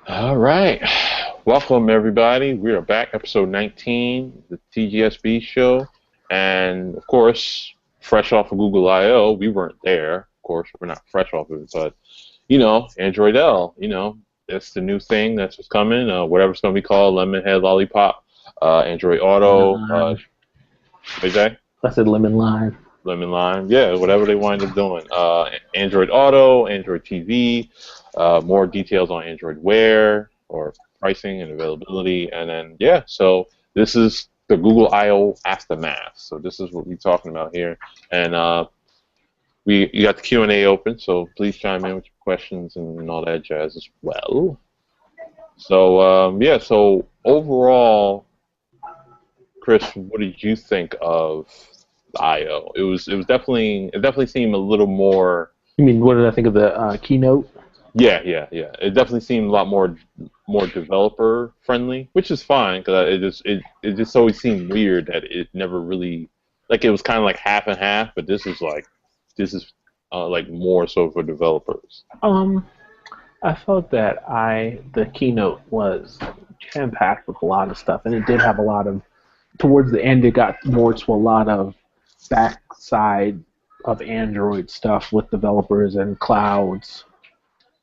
All right. Welcome, everybody. We are back, episode 19, the TGSB show. And of course, fresh off of Google I/O, we weren't there. Of course, we're not fresh off of it, but Android L, that's the new thing that's what's coming. Whatever it's going to be called, Lemonhead Lollipop, Android Lemon Auto, lime. what is that? I said lemon lime. Lemon Lime, yeah, whatever they wind up doing. Android Auto, Android TV, more details on Android Wear or pricing and availability, and then so this is the Google I/O aftermath. So this is what we're talking about here, and we you got the Q&A open, so please chime in with your questions and all that jazz as well. So so overall, Chris, what did you think of IO? It was definitely seemed a little more. You mean what did I think of the keynote? Yeah. It definitely seemed a lot more developer friendly, which is fine because it just always seemed weird that it never really, like, it was kind of like half and half, but this is like more so for developers. Um, I felt that I the keynote was jam packed with a lot of stuff, and it did have a lot of. Towards the end, it got more to a lot of backside of Android stuff with developers and clouds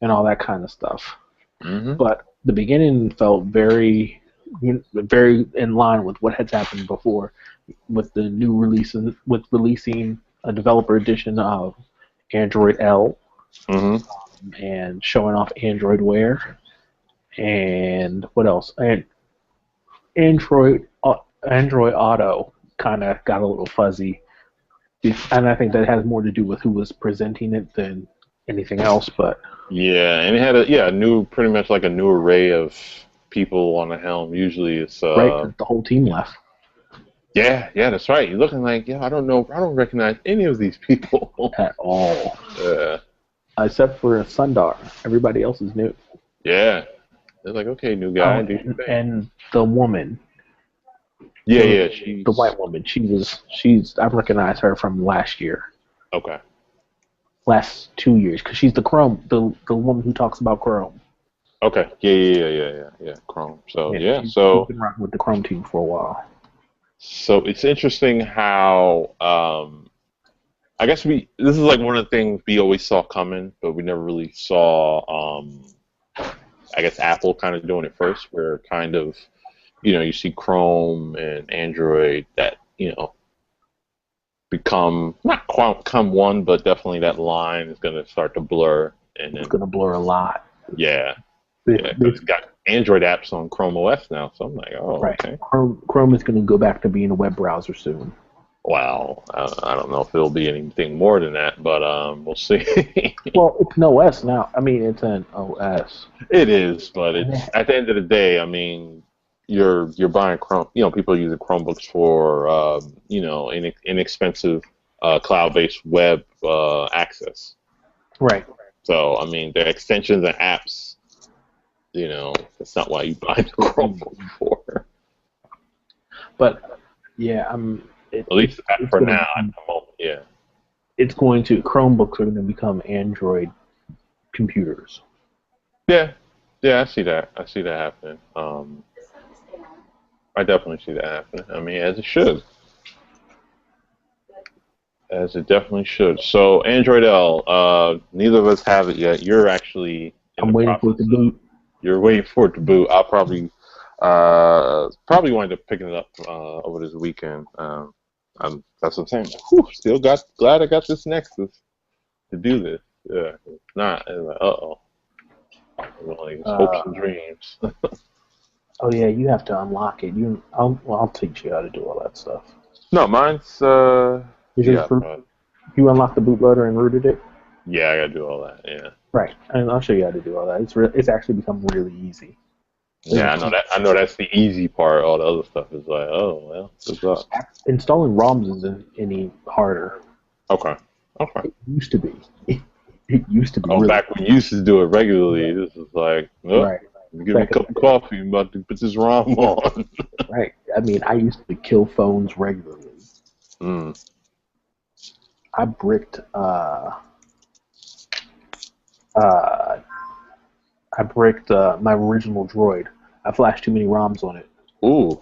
and all that kind of stuff. Hmm. But the beginning felt very in line with what had happened before, with the new releases, with releasing a developer edition of Android L Hmm. and showing off Android Wear and what else? And Android Android Auto kind of got a little fuzzy, and I think that has more to do with who was presenting it than anything else. But Yeah, and it had a new, pretty much like a new array of people on the helm. Usually it's right, the whole team left yeah, that's right. You're looking like, I don't know, I don't recognize any of these people. at all, uh, except for Sundar. Everybody else is new. yeah, they're like, okay, new Oh, guy, do your thing. and the woman, Yeah, the yeah, the she's white woman, she's I recognize her from last year, okay. last 2 years, because she's the Chrome, the woman who talks about Chrome. Okay, yeah. Chrome. So Yeah, yeah, she's so been rocking with the Chrome team for a while. so it's interesting how I guess we this is like one of the things we always saw coming, but we never really saw I guess Apple kind of doing it first, where kind of you see Chrome and Android that become not quite become one, but definitely that line is going to start to blur, and It's then gonna blur a lot. yeah, This, yeah, because this it's got Android apps on Chrome OS now, so I'm like, oh, right. okay. Chrome is gonna go back to being a web browser soon. Wow, I don't know if it'll be anything more than that, but we'll see. Well, it's an OS now. I mean, it's an OS. It is, but And it's at the end of the day. I mean, you're buying Chrome. People are using Chromebooks for inexpensive cloud-based web access. right. So I mean, the extensions and apps. That's not why you buy the Chromebook for. But yeah, At least it's for gonna now, at the moment. Yeah. it's going to Chromebooks are going to become Android computers. Yeah. Yeah. I see that. I see that happening. I definitely see that happening. I mean, as it should. As it definitely should. So Android L, neither of us have it yet. You're actually in I'm the waiting for process it to of. boot. You're waiting for it to boot. I'll probably wind up picking it up over this weekend. That's what I'm saying. Whew, still glad I got this Nexus to do this. Yeah, if not, it's like, like it's hopes Uh, and dreams. oh yeah, you have to unlock it. I'll teach you how to do all that stuff. No, mine's Is yours yeah, you unlocked the bootloader and rooted it? yeah. I gotta do all that. Yeah. Right, and I'll show you how to do all that. It's actually become really easy. There's Yeah, I know that. I know that's the easy part. All the other stuff is like, oh well, good luck. installing ROMs isn't any harder. Okay, okay. It used to be. It used to be Oh, really back when you used to do it regularly, right. this is like, oh, Right. give me a Back in cup of coffee. I'm about to put this ROM on. right. I mean, I used to kill phones regularly. Mm. I bricked uh I bricked my original Droid. I flashed too many ROMs on it, Ooh,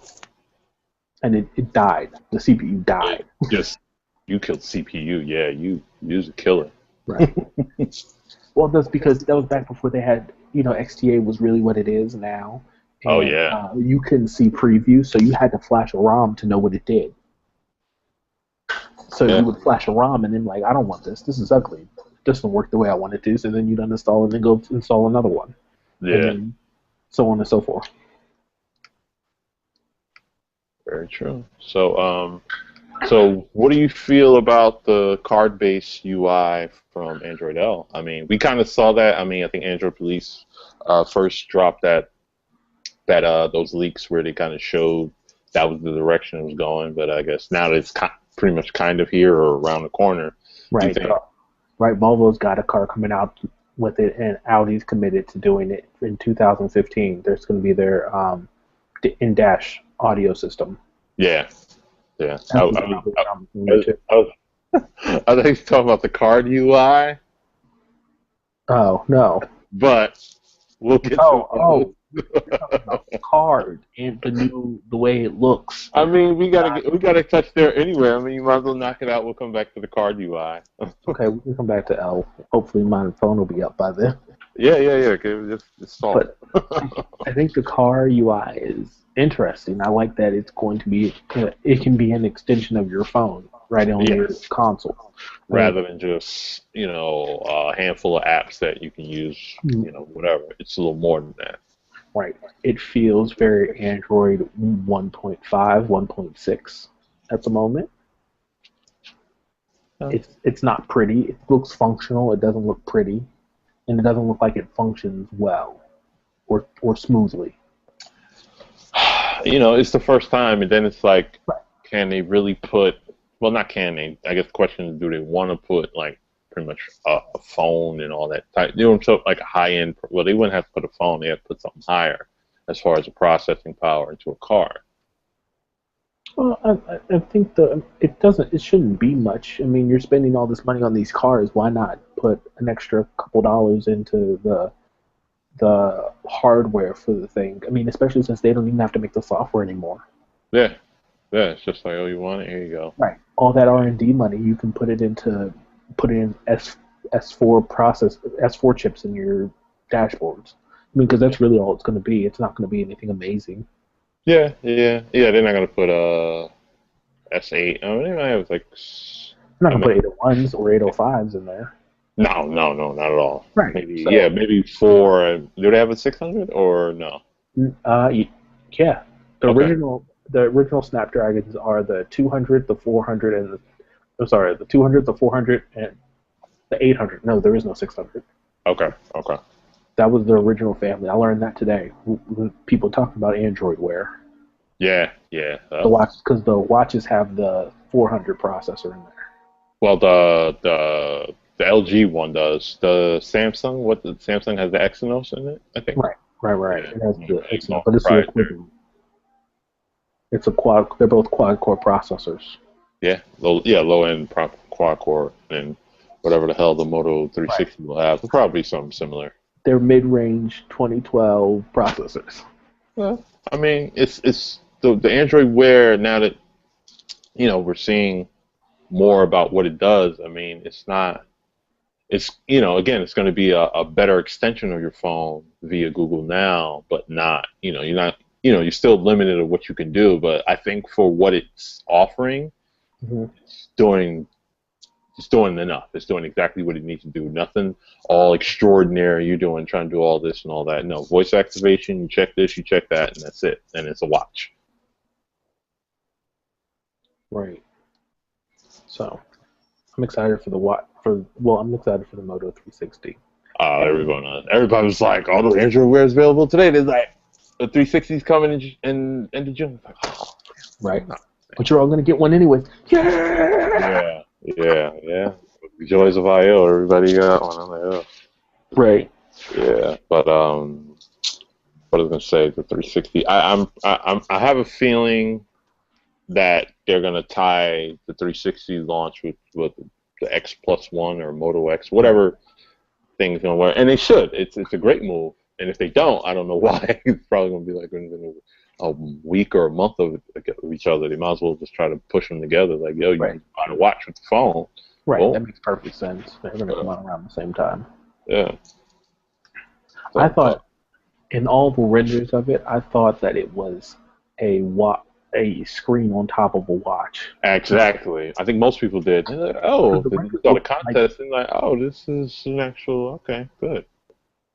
and it died. The CPU yeah, died. just you killed CPU. Yeah, you was a killer. Right. Well, that's because that was back before they had, XTA was really what it is now, Oh and yeah, you couldn't see preview, so you had to flash a ROM to know what it did. So yeah, you would flash a ROM and then like, I don't want this. This is ugly. This doesn't work the way I want it to. So then you'd uninstall it and then go install another one, and yeah. then so on and so forth. Very true. So what do you feel about the card-based UI from Android L? I mean, we kind of saw that. I mean, I think Android Police first dropped that those leaks where they kind of showed that was the direction it was going. But I guess now that it's pretty much kind of here or around the corner, do you Right. think? Right. Volvo's got a car coming out with it, and Audi's committed to doing it in 2015. There's going to be their in-dash audio system. Yeah, yeah. That's what's probably around the corner I, too. I, I think he's talking about the card UI, Oh no. but we'll get to Oh, it. you're talking about the card and the way it looks. I mean, we gotta touch there anyway. I mean, you might as well knock it out. We'll come back to the card UI. Okay, we can come back to L. Hopefully, my phone will be up by then. Yeah. Okay, just stall. But I think the car UI is interesting. I like that it's going to be. It can be an extension of your phone right on your Yes. console. Rather than just a handful of apps that you can use, whatever. It's a little more than that. Right. It feels very Android 1.5, 1.6 at the moment. Yeah. It's not pretty. It looks functional. It doesn't look pretty, and it doesn't look like it functions well or smoothly. It's the first time, and then it's like, Right. can they really put? Well, not can they. I guess the question is, do they want to put like pretty much a phone and all that type? They don't put like a high end. Well, they wouldn't have to put a phone. They have to put something higher as far as the processing power into a car. Well, I think it shouldn't be much. I mean, you're spending all this money on these cars. Why not put an extra couple dollars into the hardware for the thing? I mean, especially since they don't even have to make the software anymore. Yeah, yeah. It's just like, oh, you want it? Here you go. Right. All that R&D money, you can put it in S4 chips in your dashboards. I mean, because that's really all it's going to be. It's not going to be anything amazing. Yeah. They're not gonna put S8. I mean, they might have like. I'm not I going to mean, put 801s or 805s in there. no, not at all. Right. Maybe So, maybe four. Do they have a 600 or no? yeah, Okay. the original Snapdragons are the 200, the 400, and the 200, the 400, and the 800. No, there is no 600. Okay. That was the original family. I learned that today. When people talking about Android Wear. Yeah. The watch, because the watches have the 400 processor in there. Well, the LG one does. The Samsung, the Samsung has the Exynos in it, I think. Right. Yeah, It has the it's Exynos, all but it's the proprietary. equivalent. It's a quad. They're both quad core processors. Yeah, low end quad core and whatever the hell the Moto Right. 360 will have. It'll probably be something similar. They're mid-range 2012 processors. Well, I mean, it's the Android Wear now that we're seeing more about what it does. I mean, it's not. It's again, it's going to be a better extension of your phone via Google Now, but not you're not you're still limited to what you can do. But I think for what it's offering, Mm-hmm. it's doing enough. It's doing exactly what it needs to do. Nothing all extraordinary. You're trying to do all this and all that. No, voice activation. You check this, you check that, and that's it. And it's a watch. Right. So I'm excited for the I'm excited for the Moto 360. Everybody was like, "Oh, the Android Wear is available today." There's like the 360's coming in end of June. It's like, oh, Right. But you're all gonna get one anyways. Yeah. yeah. The joys of I/O. Everybody got one. I'm like, oh. Right. Yeah, but what I was gonna say, the 360. I have a feeling that they're gonna tie the 360 launch with the X Plus One or Moto X, whatever thing's gonna work, and they should. It's a great move. And if they don't, I don't know why. It's probably gonna be like within a week or a month of each other. They might as well just try to push them together. Like, yo, you Right. can buy a watch with the phone. Right. That Boom. makes perfect sense. They're going to come Uh, out around the same time. yeah. I So, thought in all the renders of it, I thought that it was a screen on top of a watch. exactly. I think most people did. They're like, oh, Because the then you renders saw the look like, contest and like, oh, this is an actual. Okay, good.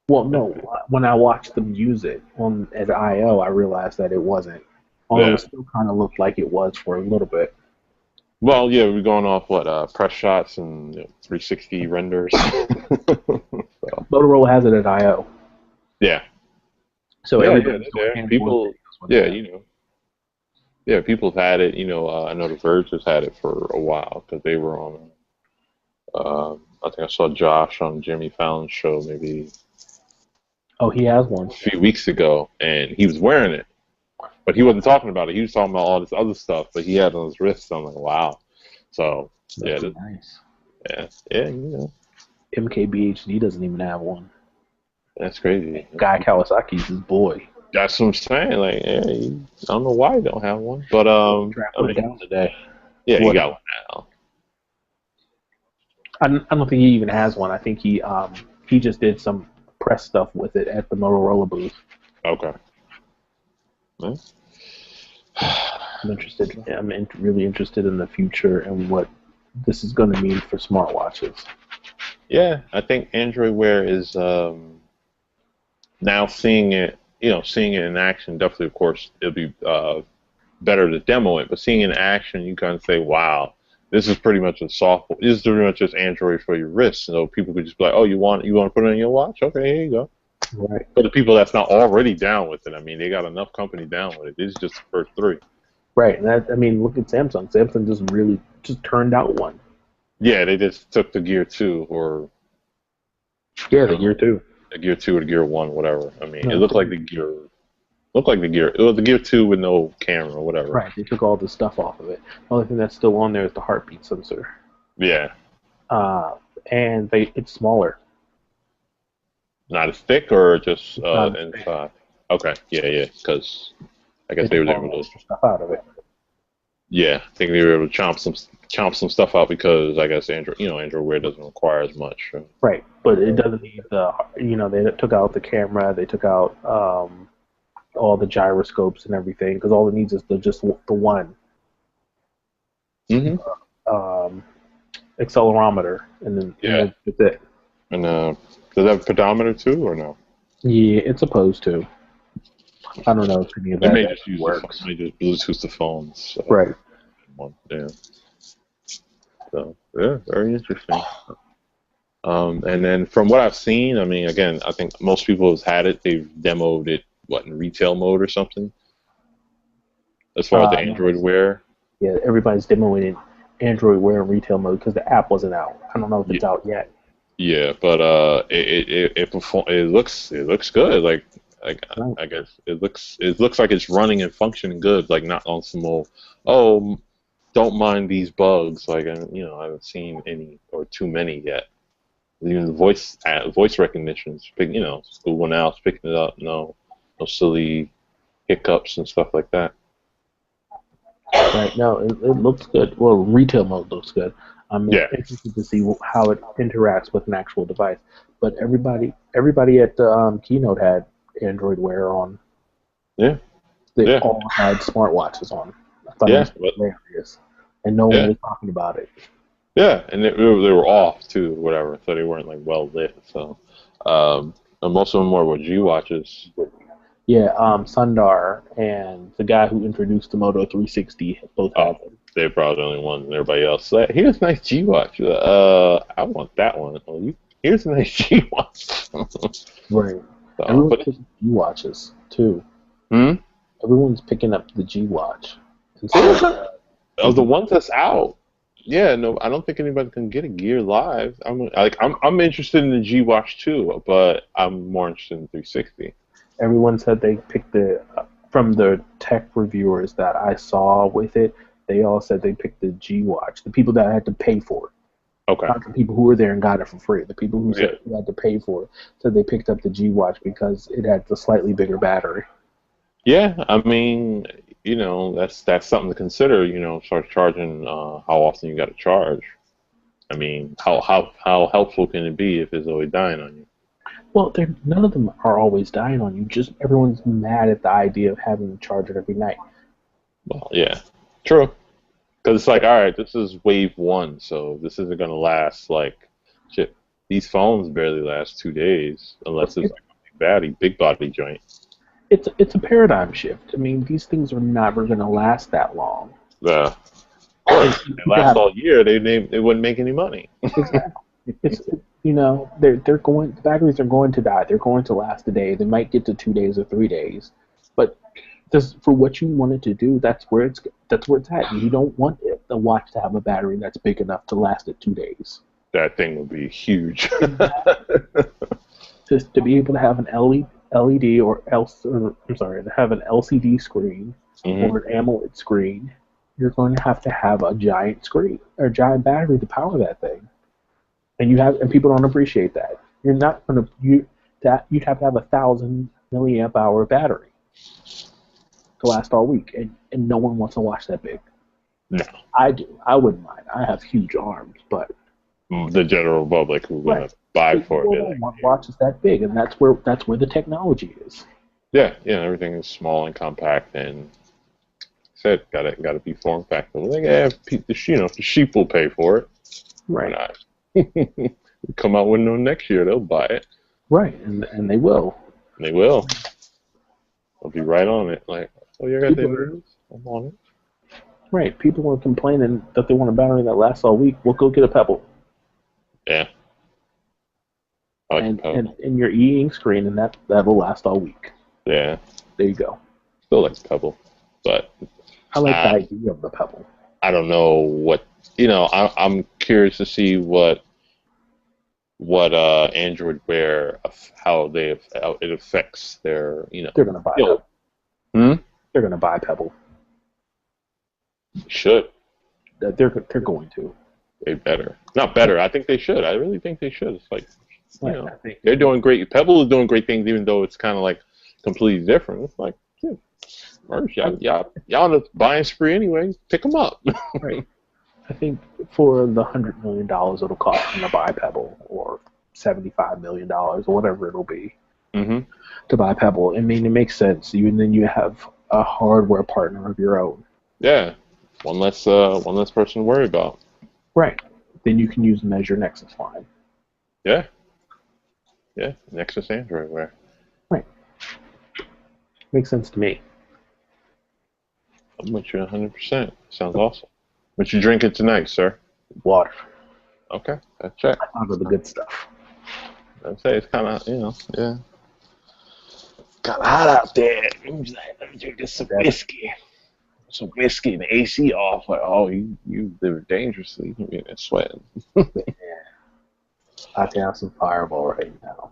well, no, when I watched them use it on at I/O, I realized that it wasn't. Although it Yeah. still kind of looked like it was for a little bit. Well, yeah, we're going off what press shots and 360 renders. So, Motorola has it at I/O, yeah, so yeah, yeah, everybody's they're doing there. Android People, videos with yeah, that. yeah, people have had it. I know the Verge has had it for a while because they were on. I think I saw Josh on Jimmy Fallon's show maybe Oh, he has one. a few weeks ago, and he was wearing it, but he wasn't talking about it. He was talking about all this other stuff that he had on his wrist. I'm like, wow. So yeah, That's nice. yeah, yeah, MKBHD doesn't even have one. that's crazy. Guy Kawasaki's his boy. That's what I'm saying. Like, yeah, I don't know why he don't have one, but Track I went mean, down today. yeah, he What? got one now. I don't think he even has one. I think he just did some press stuff with it at the Motorola booth. Okay. Yeah. I'm interested. Really interested in the future and what this is going to mean for smartwatches. Yeah, I think Android Wear is now seeing it. Seeing it in action. Definitely, of course, it'll be better to demo it, but seeing it in action, you kind of say, "Wow, this is pretty much a soft. This is pretty much just Android for your wrist." So people could just be like, "Oh, you want to put it on your watch? Okay, here you go." Right. For the people that's not already down with it, I mean, they got enough company down with it. This is just the first three. Right. And that, I mean, look at Samsung. Samsung just turned out one. Yeah, they just took the Gear 2 or Yeah, I the don't know, Gear 2. the Gear 2 or the Gear 1, whatever. I mean, it No, looked like the Gear. Looked like the Gear. It was the Gear 2 with no camera or whatever. right. They took all the stuff off of it. The only thing that's still on there is the heartbeat sensor. Yeah, Uh, and it's smaller. not as thick or just It's not as big. inside. Okay, yeah, yeah, because I They guess they took were all able the to. extra stuff out of it. Yeah, I think they were able to chomp some stuff out because I guess Android Wear doesn't require as much. So. Right, but it doesn't need they took out the camera, they took out all the gyroscopes and everything because all it needs is just the one Hmm. um, accelerometer, and Yeah, then that's it. and does that have a pedometer too or no? Yeah, it's supposed to. I don't know if any of They that may just actually use the phone. works. They just Bluetooth the phones. So, Right. yeah. So yeah, very interesting. And then from what I've seen, I mean, again, I think most people have had it. They've demoed it, what, in retail mode or something, as far as the No, Android Wear. yeah, everybody's demoing it Android Wear in retail mode because the app wasn't out. I don't know if Yeah, it's out yet. yeah, but it looks good. Like Right. I guess it looks like it's running and functioning good. Like not on some old oh don't mind these bugs. Like I haven't seen any or too many yet. Even the voice recognition's Google Now is picking it up. No silly hiccups and stuff like that. Right. No, it looks good. Well, retail mode looks good. I'm Yeah, interested to see how it interacts with an actual device. But everybody at the keynote had Android Wear on. yeah, They yeah, all had smartwatches on. I thought it yeah, was but hilarious, and no one yeah, was talking about it. yeah, and they were off too, whatever. So they weren't like well lit. So, and most of them were G watches. Yeah, Sundar and the guy who introduced the Moto 360 both Oh, had them. they're probably the only ones, and everybody else like, here's a nice G watch. I want that one. Oh, here's a nice G watch. Right. So, Everyone's but picking G watches too. hmm? Everyone's picking up the G watch instead Of the ones that's out, yeah, no, I don't think anybody can get a Gear Live. I'm interested in the G Watch too, but I'm more interested in 360. everyone said they picked from the tech reviewers that I saw with it. They all said they picked the G watch. The people that had to pay for it. Okay. Not the people who were there and got it for free. The people who Yeah. said who had to pay for it said they picked up the G Watch because it had the slightly bigger battery. Yeah, I mean, that's something to consider. Start charging how often you got to charge. I mean, how helpful can it be if it's always dying on you? Well, none of them are always dying on you. Just everyone's mad at the idea of having to charge it every night. Well, yeah, true. Because it's like, all right, this is wave one, so this isn't gonna last like shit. These phones barely last 2 days unless it's It, like a big body joint. it's a paradigm shift. I mean, these things are never going to last that long. Of And course, they people last have all year. They wouldn't make any money. exactly. It's they're going. The batteries are going to die. They're going to last a day. They might get to 2 days or 3 days, but just for what you want it to do, that's where it's at. You don't want the watch to have a battery that's big enough to last it 2 days. That thing would be huge. Just to be able to have an LED or I'm sorry, to have an LCD screen Hmm. or an AMOLED screen, you're going to have a giant screen or a giant battery to power that thing, and people don't appreciate that. You're not going to you'd have to have 1,000 milliamp hour battery to last all week, and no one wants to watch that big. No, I do. I wouldn't mind. I have huge arms, but the general public who right. gonna buy But for it, people they're don't like, want watches that big, and that's where the technology is. yeah, everything is small and compact, and said gotta be form factor. Well, like, yeah, if the sheep will pay for it, why Right. not? Come out with no next year, they'll buy it. Right, and they will. They will. They'll be right on it. Like, oh, you got the People, news? I'm on it. right. People are complaining that they want a battery that lasts all week. Well, go get a Pebble Yeah, I like the and Pebble. your e-ink screen, and that'll last all week. Yeah, There you go. still like the Pebble, but I like the I idea of the Pebble. I don't know what I'm curious to see what Android Wear how it affects their They're gonna buy skill. Pebble. Hmm? They're gonna buy Pebble. Should They're going to. they better not better? I think they should. I really think they should. It's like you Right. know I think they're doing great. Pebble is doing great things, even though it's kind of like completely different. It's like, yeah, merch, y'all on a buying spree anyway. Pick them up. right. I think for the $100 million it'll cost them to buy Pebble, or $75 million, or whatever it'll be Hmm. to buy Pebble. I mean, it makes sense. And then you have a hardware partner of your own. Yeah, one less person to worry about. Right. Then you can use the Measure Nexus line. Yeah, yeah. Nexus Android Wear. Right. Makes sense to me. I'm with you 100%. Sounds awesome. What you drinking tonight, sir? Water. Okay, that's check. Out of the good stuff. I'd say it's kind of, yeah. Kind of hot out there. Let me drink some whiskey. Some whiskey and the AC off. Like, oh, you live dangerously. You mean it's sweating. Yeah. I can have some Fireball right now.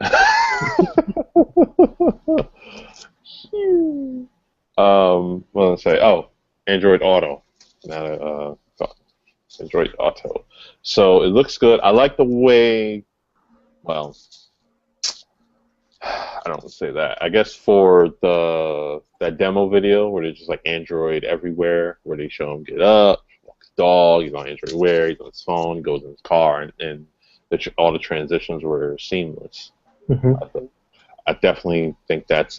What did I say? Oh, Android Auto. Not Android Auto. So it looks good. I like the way. Well, I don't want to say that. I guess for that demo video where they're just like Android everywhere, where they show him get up, walk his dog, he's on Android Wear, he's on his phone, he goes in his car, and all the transitions were seamless. Mm-hmm. I definitely think that's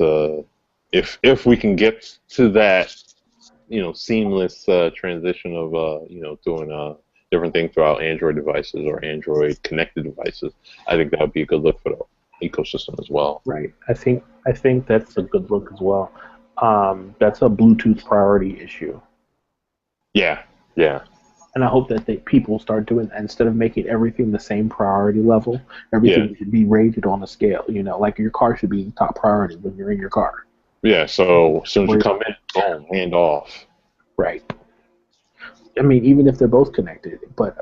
if we can get to that seamless transition of doing different things throughout Android devices or Android connected devices. I think that would be a good look for the ecosystem as well. Right. I think that's a good look as well. That's a Bluetooth priority issue. Yeah, yeah, And I hope that people start doing that instead of making everything the same priority level. yeah, Everything should be rated on a scale. Like your car should be the top priority when you're in your car. yeah. So as soon as you Worry come about in, boom, hand off. Right. I mean, even if they're both connected, but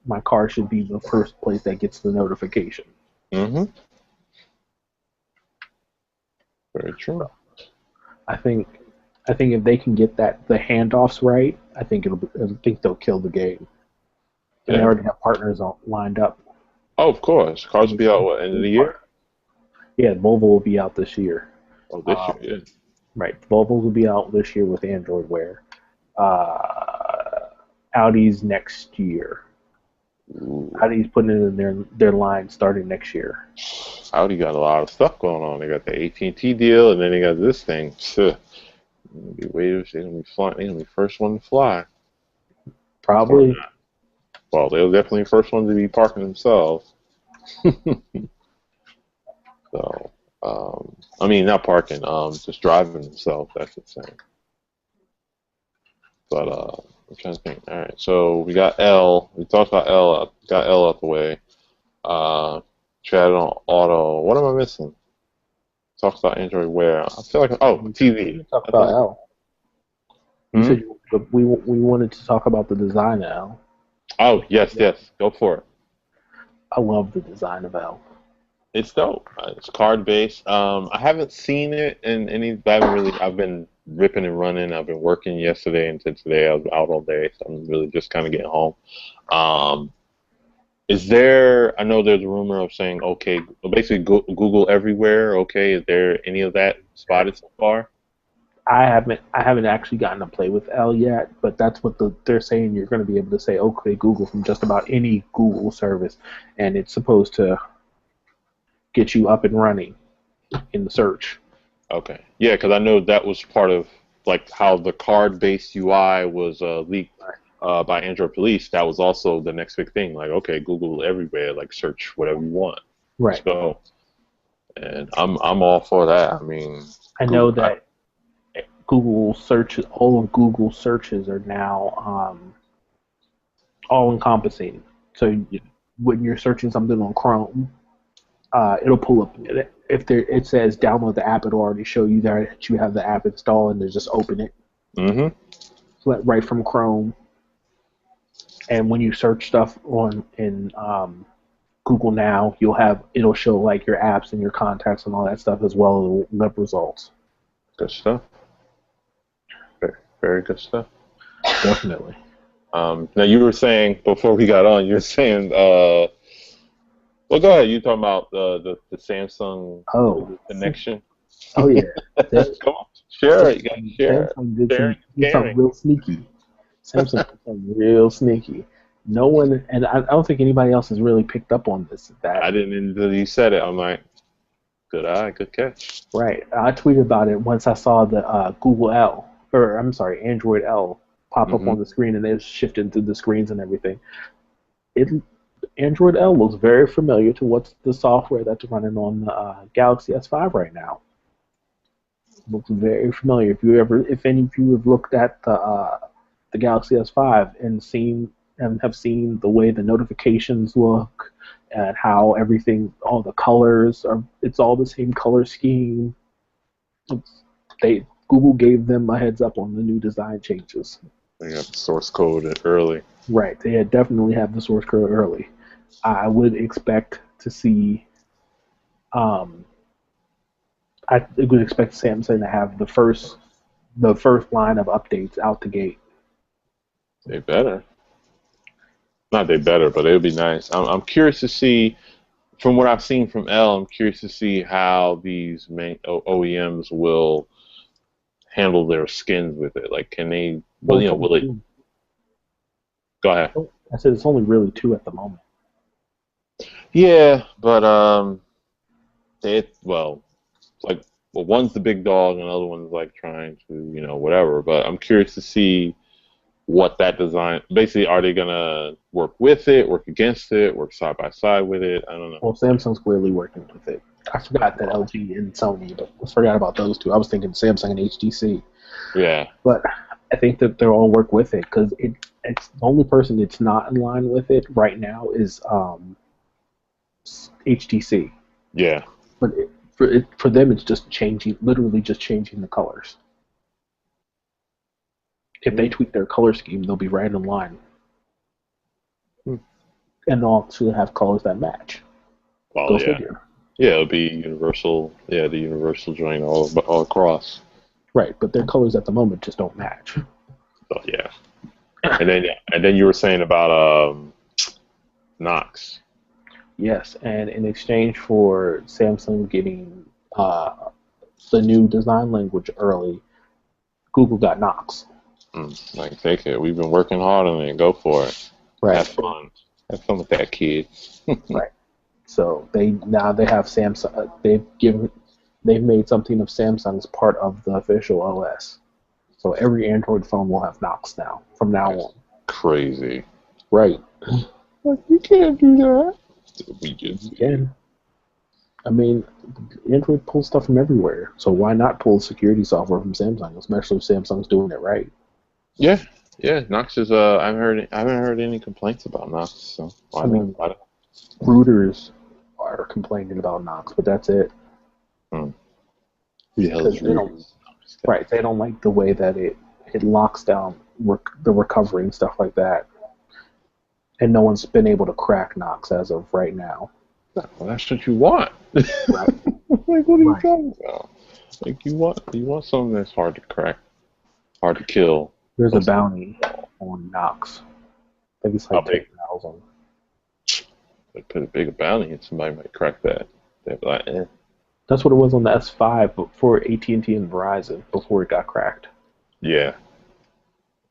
my car should be the first place that gets the notification. Mm-hmm. Very true. I think I think if they can get the handoffs right, I think they'll kill the game. and they Yeah. already have partners lined up. Oh, of course. Cars will be out what, end of the year? Yeah, Volvo will be out this year. Oh, this year, Um, yeah. right, Volvo will be out this year with Android Wear. Uh, Audi's next year. Ooh. Audi's putting it in their line starting next year. Audi got a lot of stuff going on. They got the AT&T deal, and then they got this thing. They're gonna be waiters. They're gonna be flying. They're gonna be first one to fly. Or Probably. not. Well, they're definitely the first ones to be parking themselves. So, I mean, not parking. Just driving themselves. That's insane. But I'm trying to think. All right, so we got L. We talked about L. Got L out the way. Uh, chatted on auto. What am I missing? Talked about Android Wear. I feel like TV. Talk I about thought. L. You Hmm? said we wanted to talk about the design of L. Oh yes, yes. Go for it. I love the design of L. It's dope. It's card based. I haven't seen it in any. I haven't really. I've been ripping and running. I've been working yesterday and today. I was out all day, so I'm really just kind of getting home. Um, is there? I know there's a rumor of saying okay, basically Google everywhere. Okay, is there any of that spotted so far? I haven't actually gotten to play with L yet, but that's what they're saying. You're going to be able to say okay Google from just about any Google service, and it's supposed to get you up and running in the search. Okay, yeah, because I know that was part of like how the card based UI was leaked by Android Police. That was also the next big thing. Like, okay, Google everywhere. Like, search whatever you want. Let's Right. go. And I'm all for that. I mean, I know Google. that Google searches, all of Google searches are now all encompassing. So when you're searching something on Chrome, it'll pull up if there it says download the app. It'll already show you that you have the app installed, and to just open it Mm-hmm. right from Chrome. And when you search stuff on in Google Now, it'll show like your apps and your contacts and all that stuff as well as web results. Good stuff. Very, very good stuff. Definitely. Now you were saying before we got on, you were saying, well, go ahead. You talking about the Samsung Oh, connection? oh yeah. Come on, share it. You got to share it. Sharing, Did something caring. real sneaky. Samsung did something real sneaky. No one, and I don't think anybody else has really picked up on this. I didn't until you said it. I'm like, good eye, good catch. Right. I tweeted about it once I saw the Google L, or I'm sorry, Android L pop up Mm-hmm. on the screen, and they're shifting through the screens and everything. It Android L looks very familiar to what's the software that's running on the Galaxy S5 right now. Looks very familiar. If any of you have looked at the Galaxy S5 and have seen the way the notifications look and how everything, all the colors are, it's all the same color scheme. Google gave them a heads up on the new design changes. They got the source code early. Right, they definitely have the source code early. I would expect to see. Um, I would expect Samsung to have the first line of updates out the gate. They better. Not they better, but it would be nice. I'm curious to see, from what I've seen from L, I'm curious to see how these main OEMs will handle their skins with it. Like, can they? Well, Well, it's only will it? two. Go ahead. I said it's only really two at the moment. Yeah, but well, like, well, one's the big dog, and the other one's like trying to, whatever. But I'm curious to see what that design. Basically, are they gonna work with it, work against it, work side by side with it? I don't know. Well, Samsung's clearly working with it. I forgot that LG and Sony, but I forgot about those two. I was thinking Samsung and HTC. Yeah. But I think that they'll all work with it because it's the only person that's not in line with it right now is HTC. Yeah. But for them, it's just literally just changing the colors. If they tweak their color scheme, they'll be right in line. Hmm. And they'll actually have colors that match. Well, Go yeah. figure. Yeah, it'll be universal. Yeah, the universal joint all across. Right, but their colors at the moment just don't match. So yeah. And then you were saying about Knox. Yes, and in exchange for Samsung getting the new design language early, Google got Knox. Like, take it. We've been working hard on it. Go for it. Have Right. fun. Have fun with that, kid. Right. So they have Samsung. They've made something of Samsung's part of the official OS. So every Android phone will have Knox now from now That's on. crazy. Right. Like, you can't do that. We just Again, I mean, Android pulls stuff from everywhere. So why not pull security software from Samsung, especially if Samsung's doing it right? yeah, yeah. Knox is I haven't heard any complaints about Knox. So why I not? mean, routers are complaining about Knox, but that's it. Hmm. Who the hell is Because they don't. Rudy? Right. They don't like the way that it locks down the recovery and stuff like that. And no one's been able to crack Knox as of right now. Well, that's what you want. Right. Like, what are you Right. talking about? Like, you want something that's hard to crack, hard to kill. There's a Most bounty on Knox. I think it's How like big? 10,000. They put a bigger bounty and somebody might crack that. They're like, eh. That's what it was on the S5 before AT&T and T and Verizon before it got cracked. Yeah.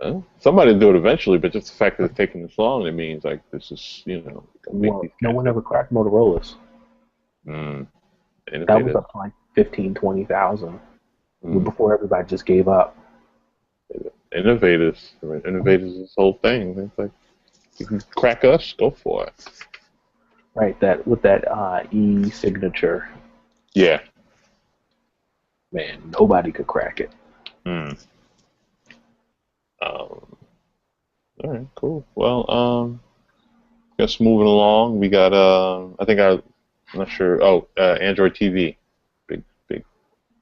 Well, somebody will do it eventually, but just the fact that it's taking this long, it means like this is, gonna make Well, these no guys one look ever cracked Motorola's. mm, That was innovative. up to like 15, 20,000 Mm, before everybody just gave up. innovators. I mean, innovators is this whole thing. It's like, you can crack us, go for it. Right. That with that e-signature, Yeah. man, nobody could crack it. Mm. Um, all right, cool. Well, guess moving along, we got I'm not sure. Oh, Android TV, big You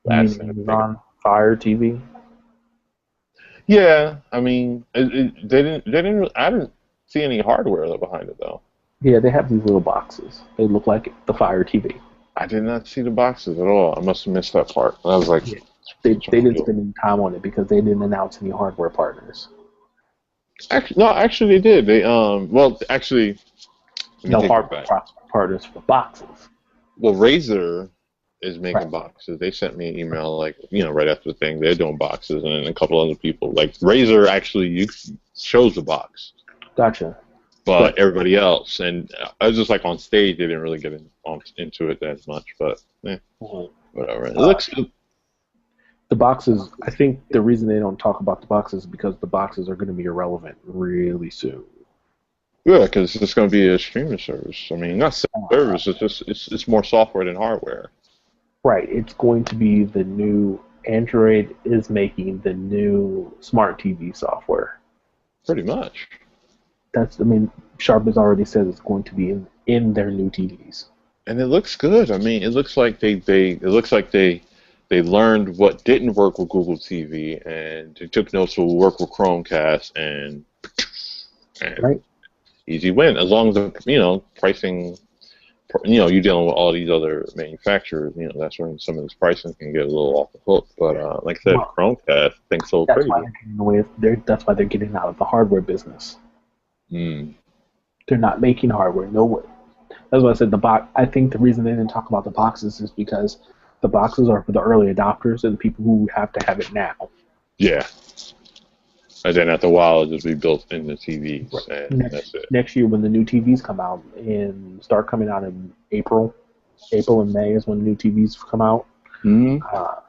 last mean thing to think about. Amazon Fire TV? Yeah, I mean, I didn't see any hardware behind it though. Yeah, they have these little boxes. They look like the Fire TV. I did not see the boxes at all. I must have missed that part. I was like, Yeah. They trying to didn't do. spend any time on it because they didn't announce any hardware partners. Actually, no, actually they did. Well, actually, let me No take that hardware back. partners for boxes. Well, Razer is Right. making boxes. They sent me an email like, right after the thing. They're doing boxes, and then a couple other people. Like Razer actually shows the box, Gotcha. but But everybody else, and I was just like on stage, they didn't really get into it as much. But whatever. It uh, looks the boxes, I think the reason they don't talk about the boxes is because the boxes are going to be irrelevant really soon. good because it's going to be a streaming service. I mean, not Uh, service. It's just it's more software than hardware, right. It's going to be the new Android is making the new smart TV software. pretty much. I mean, Sharp has already said it's going to be in their new TVs. And it looks good. I mean, it looks like they learned what didn't work with Google TV, and they took notes what will work with Chromecast, and Right. easy win. As long as the pricing, you're dealing with all these other manufacturers. That's when some of this pricing can get a little off the hook. But like I said, Well, Chromecast things so that's why crazy. they're getting away. That's why they're getting out of the hardware business. Mm. They're not making hardware. No way. That's why I said the box. I think the reason they didn't talk about the boxes is because the boxes are for the early adopters and the people who have to have it now. Yeah, and then after a while, it'll just be built in the Right. TVs, and Next that's it. next year when the new TVs come out and start coming out in April and May is when the new TVs come out. Mm-hmm. Uh,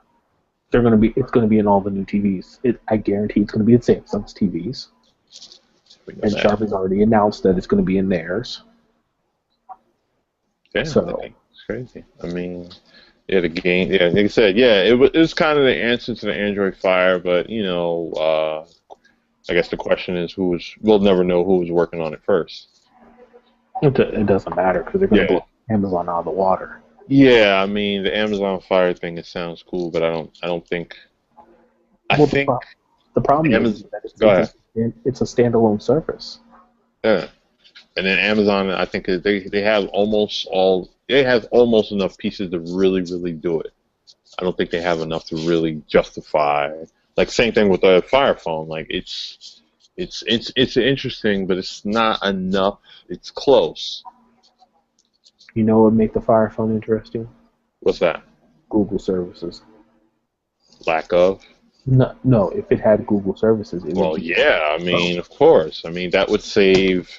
it's gonna be in all the new TVs. I guarantee it's gonna be in Samsung's TVs. We know And that. Sharp has already announced that it's gonna be in theirs. Yeah, So it's crazy. I mean, yeah, the game. Yeah, like I said, yeah, it was kind of the answer to the Android Fire, but I guess the question is who was. We'll never know who was working on it first. it doesn't matter because they're gonna Yeah, blow Amazon out of the water. yeah. I mean, the Amazon Fire thing. It sounds cool, but I don't. I don't think. I Well, think the problem is Amazon. that Go ahead. it's a standalone service. Yeah, and then Amazon. I think they have almost all. They have almost enough pieces to really do it. I don't think they have enough to really justify. Like same thing with the Fire phone. Like It's interesting, but it's not enough. It's close. You know what would make the Fire Phone interesting? What's that? Google services. Lack of? No, no. If it had Google services, it would Well, be yeah. I phone. mean, of course. I mean, that would save,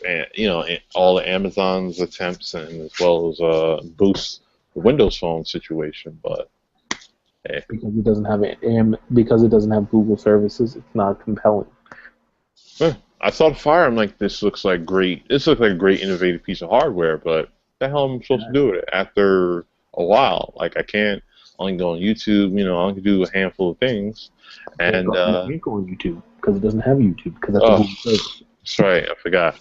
all the Amazon's attempts and as well as boost the Windows Phone situation. But hey, Because it doesn't have because it doesn't have Google services. It's not compelling. I saw the Fire. I'm like, this looks like great. This looks like a great innovative piece of hardware. But the hell am I supposed to do with it after a while? Like, I can't only go on YouTube. I only can do a handful of things. And You can't go on YouTube because it doesn't have YouTube because that's a oh, Google service. that's right. I forgot.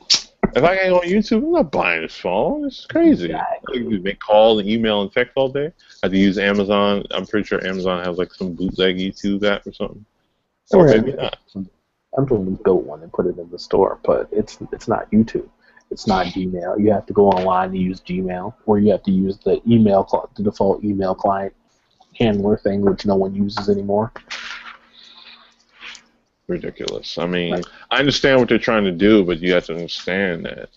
If I can't go on YouTube, I'm not buying this phone. This is crazy. I Exactly. can make calls and email and text all day. I have to use Amazon. I'm pretty sure Amazon has like some bootleg YouTube app or something. Or Or I maybe mean, not. I'm sure we built one and put it in the store, but it's not YouTube. It's not Gmail. You have to go online to use Gmail, or you have to use the default email client handler thing, which no one uses anymore. Ridiculous. I mean, Right. I understand what they're trying to do, but you have to understand that,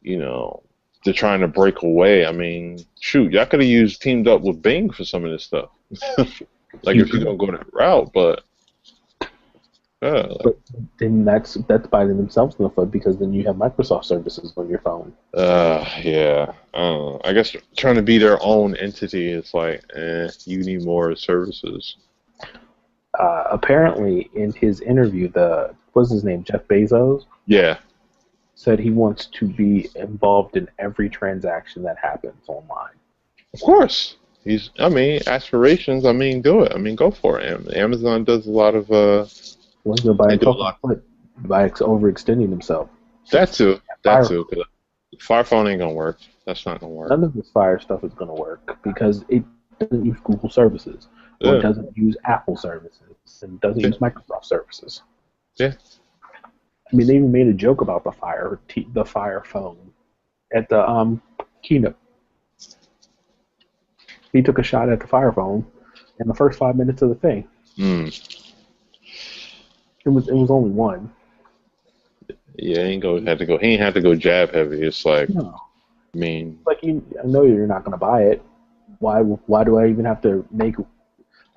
you know, they're trying to break away. I mean, shoot, y'all could have used teamed up with Bing for some of this stuff. Like You if you're could, gonna go that route, but like, but then that's biting themselves in the foot because then you have Microsoft services on your phone. yeah, I don't know. I guess trying to be their own entity is like, you need more services. Apparently, in his interview, the what's his name, Jeff Bezos, Yeah, said he wants to be involved in every transaction that happens online. of course. I mean, aspirations. I mean, do it. I mean, go for it. Amazon does a lot of, Wasn't going to buy they do a himself in lot. the foot by overextending himself. That too. That Fire, too. 'Cause Fire phone ain't gonna work. That's not gonna work. none of this Fire stuff is going to work because it doesn't use Google services, or it Yeah, doesn't use Apple services, and it doesn't yeah, use Microsoft services. yeah. I mean, they even made a joke about the Fire phone at the keynote. He took a shot at the Fire phone in the first 5 minutes of the thing. Mm. It was only one. Yeah, he ain't have to go jab heavy. It's like, No, I mean, like I know you're not going to buy it. Why do I even have to make?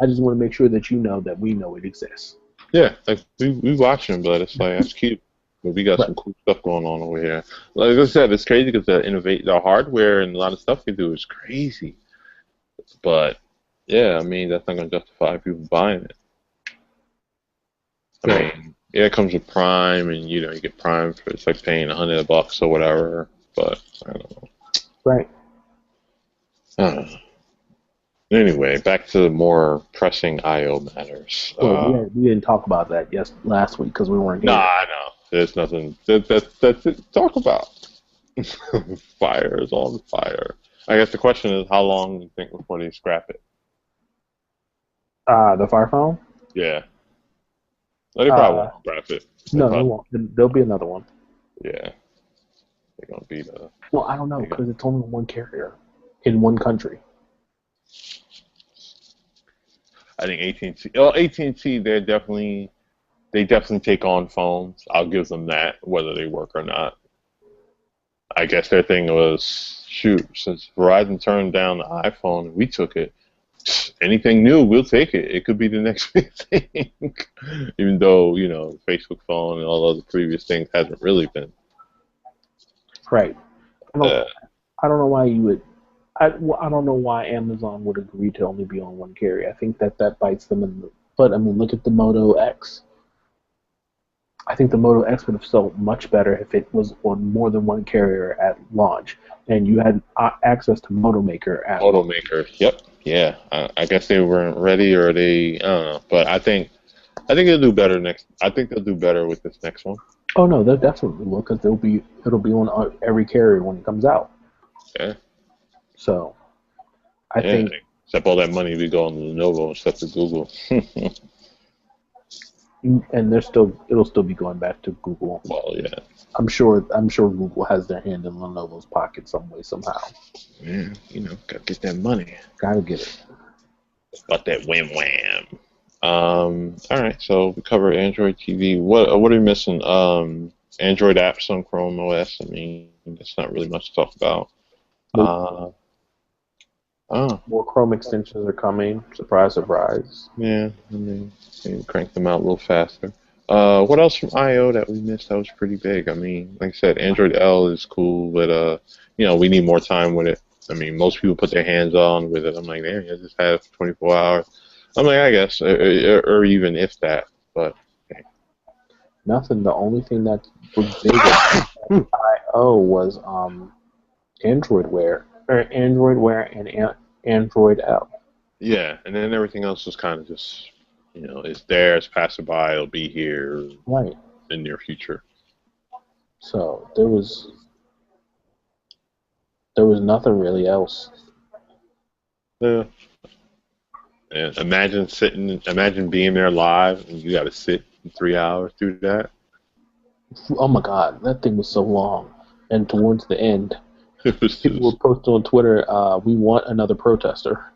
I just want to make sure that you know that we know it exists. yeah, like we watching, but it's like that's cute. But we got Right. some cool stuff going on over here. Like I said, it's crazy because the hardware and a lot of stuff we do is crazy. But yeah, I mean that's not gonna justify people buying it. I Right. mean, yeah, it comes with Prime, and you get Prime for it's like paying $100 or whatever. But I don't know. Right. Uh, anyway, back to the more pressing IO matters. Well, we didn't talk about that last week because we weren't Nah, here. I know. There's nothing that's it to talk about. Fire is on fire. I guess the question is, how long do you think before they scrap it? The Fire phone? Yeah, they probably Uh, won't scrap it. They no, there probably, won't. There'll be another one. yeah, they're gonna be the. Well, I don't know They got, because it's only one carrier in one country. I think AT&T. Oh, AT&T. They definitely take on phones. I'll give them that, whether they work or not. I guess their thing was, shoot, since Verizon turned down the iPhone, we took it. Anything new, we'll take it. It could be the next big thing. Even though, Facebook phone and all other previous things hasn't really been. Right. I don't. Uh, I don't know why you would. I don't know why Amazon would agree to only be on one carrier. I think that bites them in the. But I mean, look at the Moto X. I think the Moto X would have sold much better if it was on more than one carrier at launch, and you had access to Moto Maker at launch. Automaker. Yep. Yeah. I guess they weren't ready, or I don't know. But I think they'll do better next. I think they'll do better with this next one. Oh no, they definitely will because it'll be on every carrier when it comes out. Yeah. So I Yeah. think, Except all that money we go on Lenovo instead of Google. and it'll still be going back to Google. Well, yeah. I'm sure Google has their hand in Lenovo's pocket some way somehow. Yeah. Gotta get that money. Gotta get it. About that wham wham. All right, so we covered Android TV. What are we missing? Android apps on Chrome OS. I mean, that's not really much to talk about. Nope. Uh, oh, More Chrome extensions are coming. Surprise, surprise. yeah. I mean, maybe crank them out a little faster. What else from I/O that we missed that was pretty big? I mean, like I said, Android L is cool, but we need more time with it. I mean, most people put their hands on with it. I'm like, damn, you just have 24 hours. I'm like, I guess, or even if that, but okay. Nothing. The only thing that was big at I/O was Android Wear, or Android Wear and Android L. Yeah, and then everything else is kind of just, it's there, it's passing by, it'll be here Right. in near future. So there was nothing really else. Yeah. And imagine being there live, and you got to sit 3 hours through that. Oh my God, that thing was so long. And towards the end, It was people were just, posting on Twitter, "We want another protester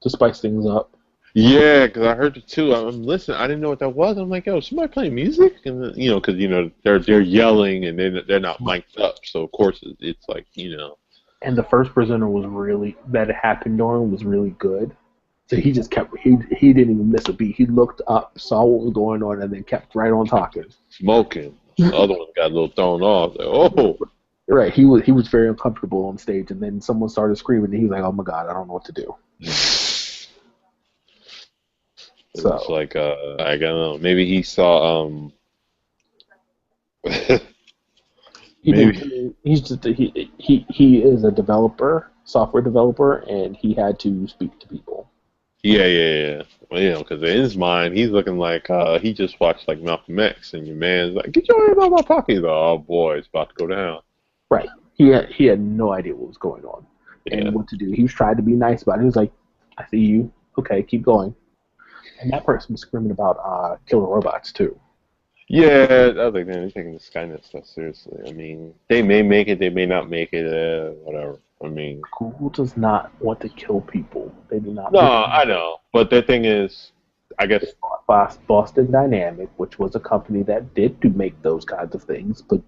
to spice things up." yeah, because I heard it too. I'm listening. I didn't know what that was. I'm like, yo, somebody playing music, and then, because they're yelling and they're not mic'd up, so of course it's like. And the first presenter was really that it happened during was really good. So he just kept he didn't even miss a beat. He looked up, saw what was going on, and then kept right on talking. Smoking. The other one got a little thrown off. Like, oh, Right, he was very uncomfortable on stage, and then someone started screaming, and he was like, "Oh my God, I don't know what to do." it was So like I don't know. Maybe he saw he maybe didn't. He's just he is a developer, software developer, and he had to speak to people. yeah. Well, because in his mind he's looking like he just watched like Malcolm X, and your man's like, get your hand out of my pocket. He's like, oh boy, it's about to go down. Right. He had no idea what was going on and Yeah. what to do. He was trying to be nice about it. He was like, "I see you. Okay, keep going." And that person was screaming about killer robots too. Yeah, I was like, man, they're taking the Skynet stuff seriously. I mean, they may make it, they may not make it, whatever. I mean, Google does not want to kill people. They do not no, believe I know, but the thing is, I guess, they bought Boston Dynamic, which was a company that did do make those kinds of things, but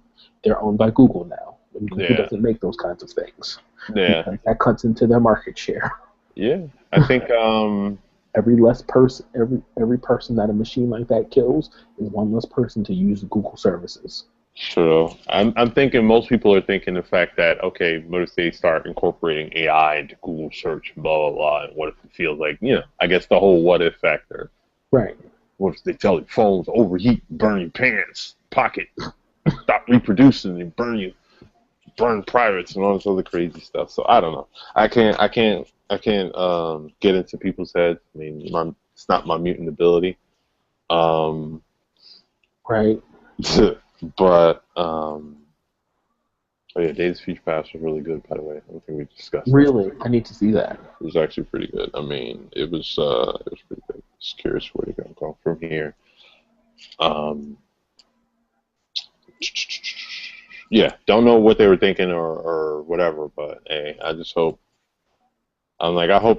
they're owned by Google now. And Google yeah, doesn't make those kinds of things yeah, because that cuts into their market share. yeah. I think, Every person that a machine like that kills is one less person to use Google services. true. I'm thinking most people are thinking the fact that okay, what if they start incorporating AI into Google search, blah blah blah, and what if it feels like, I guess the whole what if factor. Right. What if they tell your phones overheat, burn your pants, pocket, stop reproducing, and burn privates and all this other crazy stuff. So I don't know. I can't get into people's heads. I mean, it's not my mutant ability. Um, Right. but oh yeah, Days of Future Past was really good. By the way, I don't think we discussed that. Really, I need to see that. It was actually pretty good. I mean, it was pretty good. Just curious where to go from here. Um, yeah, don't know what they were thinking or whatever, but hey, I hope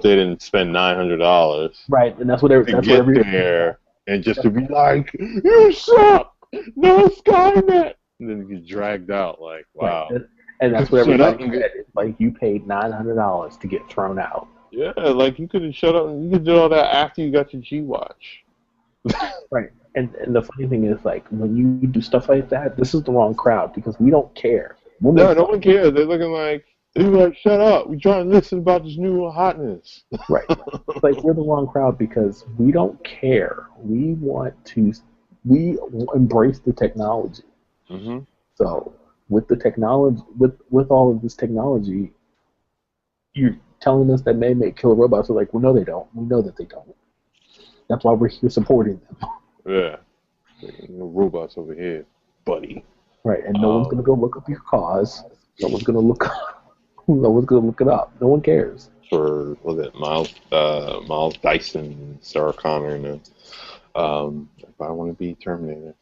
they didn't spend $900 Right, and to that's what get every there and just to be like, you suck, no Skynet, and then get dragged out. Like, right, wow, and you that's could what shut up everybody and said. It's like you paid $900 to get thrown out. yeah, like you could have shut up. You could do all that after you got your G watch. Right, and the funny thing is, like when you do stuff like that, this is the wrong crowd because we don't care. We'll No, make no fun. one cares. They're looking like they're like, shut up. We trying to listen about this new hotness. Right, it's like we're the wrong crowd because we don't care. We embrace the technology. hmm So with the technology, with all of this technology, you're telling us that they make killer robots. We're like, well, no, they don't. We know that they don't. That's why we're here supporting them. Yeah, no robots over here, buddy. Right, and no one's gonna Um, go look up your cause. No one's gonna look. No one's gonna look it up. No one cares. for was it Miles Dyson, Sarah Connor, and if I want to be Terminator.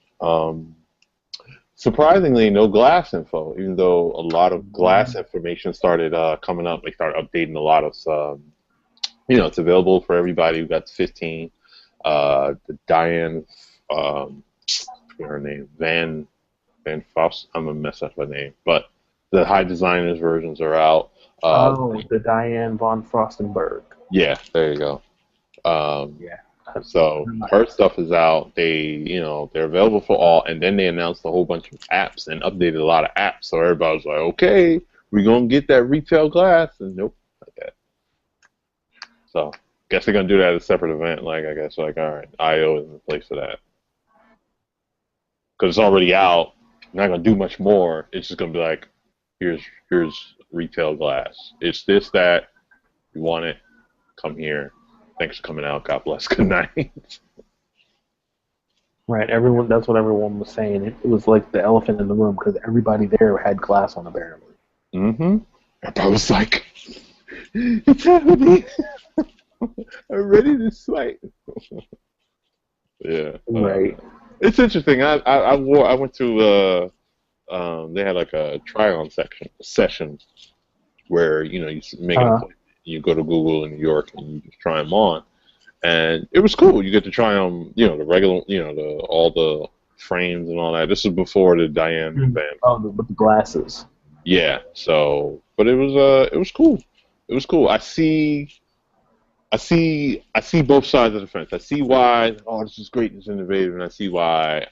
Surprisingly, no glass info. Even though a lot of glass information started coming up, they started updating a lot of. It's available for everybody who got 15. The Diane, forget her name, Van Faust. I'm gonna mess up her name, but the high designers versions are out. Uh, Oh, the Diane von Frostenberg. yeah, there you go. Um, Yeah. so her stuff is out. They're available for all, and then they announced a whole bunch of apps and updated a lot of apps. So everybody's like, okay, we're gonna get that retail glass, and nope, not yet. So guess they're gonna do that at a separate event. Like I guess like all right, IO is in place for that because it's already out. Not gonna do much more. It's just gonna be like, here's retail glass. It's this that you want it. Come here. Thanks for coming out. God bless. Good night. Right. Everyone. That's what everyone was saying. It was like the elephant in the room because everybody there had glass on apparently. Mm-hmm. I was like, it's happening. I'm ready to swipe. Yeah. Right. It's interesting. I went to they had like a try on session where you make an Uh. appointment. You go to Google in New York and you just try them on, and it was cool. You get to try them. The regular, all the frames and all that. This is before the Diane band. Oh, with the glasses. Yeah. So, but it was cool. It was cool. I see both sides of the fence. I see why, oh, this is great, it's innovative, and I see why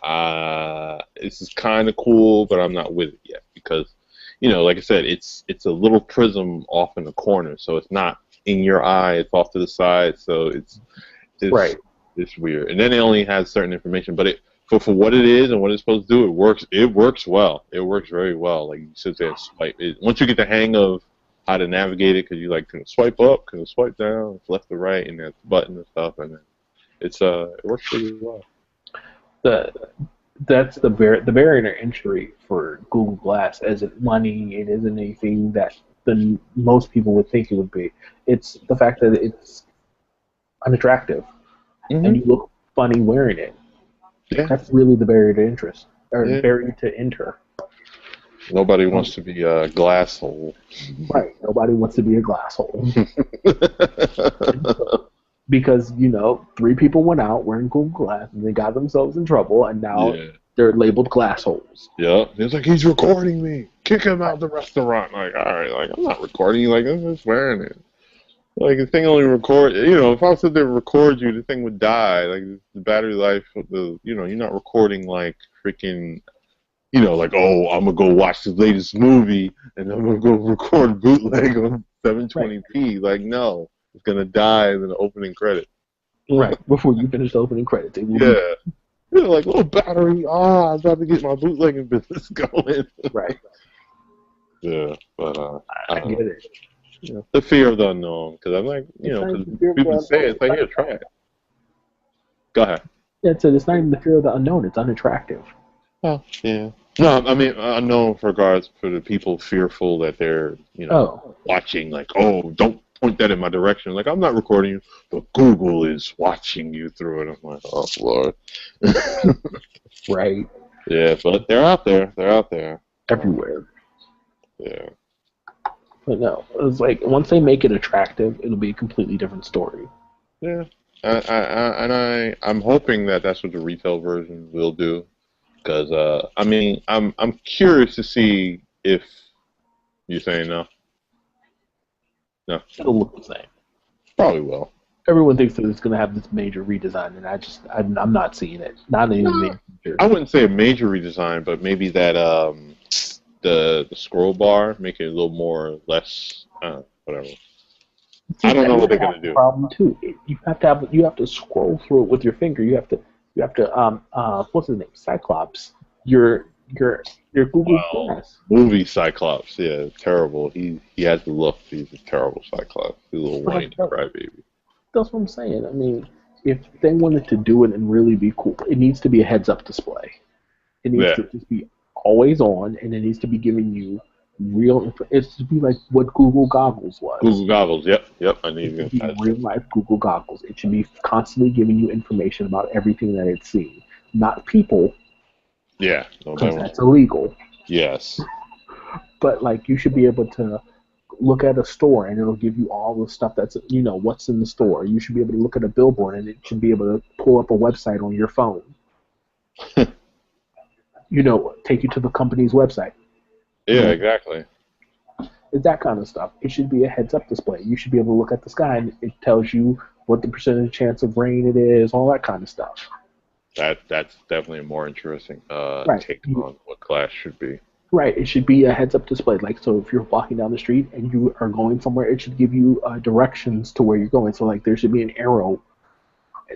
this is kind of cool, but I'm not with it yet because, like I said, it's a little prism off in the corner, so it's not in your eye, it's off to the side, so it's Right. it's weird. And then it only has certain information, but for what it is and what it's supposed to do, it works. It works well. It works very well. Like you sit there and swipe. Once you get the hang of how to navigate it, because you like can swipe up, can swipe down, left to right, and there's buttons and stuff, and then it works pretty well. The that's the barrier to entry for Google Glass isn't money. It isn't anything that most people would think it would be. It's the fact that it's unattractive and Hmm. you look funny wearing it. Yeah, That's really the barrier to interest or yeah. barrier to enter. Nobody wants to be a glass hole. Right. Nobody wants to be a glass hole. Because, three people went out wearing Google Glass and they got themselves in trouble and now Yeah, they're labeled glass holes. yeah. It's like he's recording me. Kick him out the restaurant. Like, all right, like I'm not recording you. Like I'm just wearing it. Like the thing only record. If I was to record you, the thing would die. Like the battery life of you're not recording like freaking. Like, oh, I'm gonna go watch the latest movie and I'm gonna go record bootleg on Right. 720p. Like, no, it's gonna die in the opening credit. Right. Before you finish the opening credits. It will be Yeah, like, oh, battery. I'm about to get my bootlegging business going. right. Yeah, but I I don't get know. it. The fear of the unknown, because I'm like, It's not because even the fear of people the say unknown. it's like, here, try it. Go ahead. It's not even the fear of the unknown. It's unattractive. Oh, yeah. No, I mean, I know in regards for the people fearful that they're, Oh, watching, like, oh, don't point that in my direction. Like, I'm not recording you, but Google is watching you through it. I'm like, oh, Lord. right. Yeah, but they're out there. They're out there. Everywhere. Yeah. But no, it's like once they make it attractive, it'll be a completely different story. Yeah. I'm hoping that that's what the retail version will do. Because, I mean, I'm curious to see if you're saying no. No, It'll look the same. probably will. Everyone thinks that it's going to have this major redesign, and I'm not seeing it. Not in the near future. I wouldn't say a major redesign, but maybe that the scroll bar make it a little more less whatever. See, I don't know what they're that's gonna the do. problem too. You have to scroll through it with your finger. You have to what's his name? Cyclops. Your your Google Well, Glass. movie Cyclops, yeah, terrible. He has the look. He's a terrible Cyclops. He's a little whiny crybaby. That's what I'm saying. I mean, if they wanted to do it and really be cool, it needs to be a heads-up display. It needs Yeah, to just be always on, and it needs to be giving you real. It's to be like what Google Goggles was. Google goggles. Yep, yep. I It need should to be real life Google Goggles. It should be constantly giving you information about everything that it's seeing, not people, Yeah, because nobody wants. that's illegal. Yes. But like you should be able to look at a store and it'll give you all the stuff that's what's in the store. You should be able to look at a billboard and it should be able to pull up a website on your phone. Take you to the company's website. Yeah, exactly. It's that kind of stuff. It should be a heads-up display. You should be able to look at the sky and it tells you what the percentage chance of rain it is, all that kind of stuff. That's definitely a more interesting Right. take on what glass should be. Right. It should be a heads-up display. Like, so if you're walking down the street and you are going somewhere, it should give you directions to where you're going. So, like, there should be an arrow